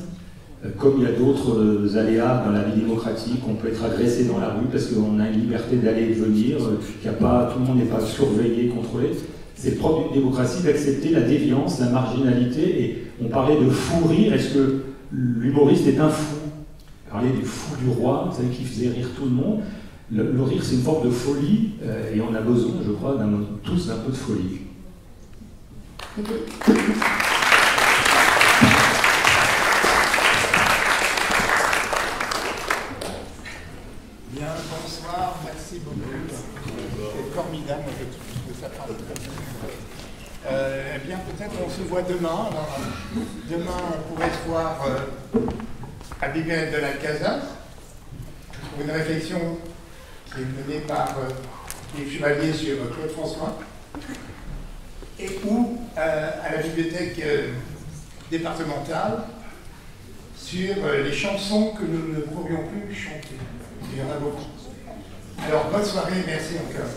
Comme il y a d'autres aléas dans la vie démocratique, on peut être agressé dans la rue parce qu'on a une liberté d'aller et de venir, tout le monde n'est pas surveillé, contrôlé. C'est le propre d'une démocratie d'accepter la déviance, la marginalité. Et on parlait de fou rire. Est-ce que l'humoriste est un fou? On parlait du fou du roi, vous savez, qui faisait rire tout le monde. Le rire, c'est une forme de folie, et on a besoin, je crois, tous d'un peu de folie. Bien, bonsoir, merci beaucoup. C'est formidable, je trouve ça formidable. Eh bien, peut-être on se voit demain. Alors, demain, on pourrait se voir à Bibliothèque de l'Alcazar pour une réflexion qui est menée par les Chevaliers sur Claude François, et ou à la bibliothèque départementale sur les chansons que nous ne pourrions plus chanter. Il y en a beaucoup. Alors, bonne soirée, merci encore.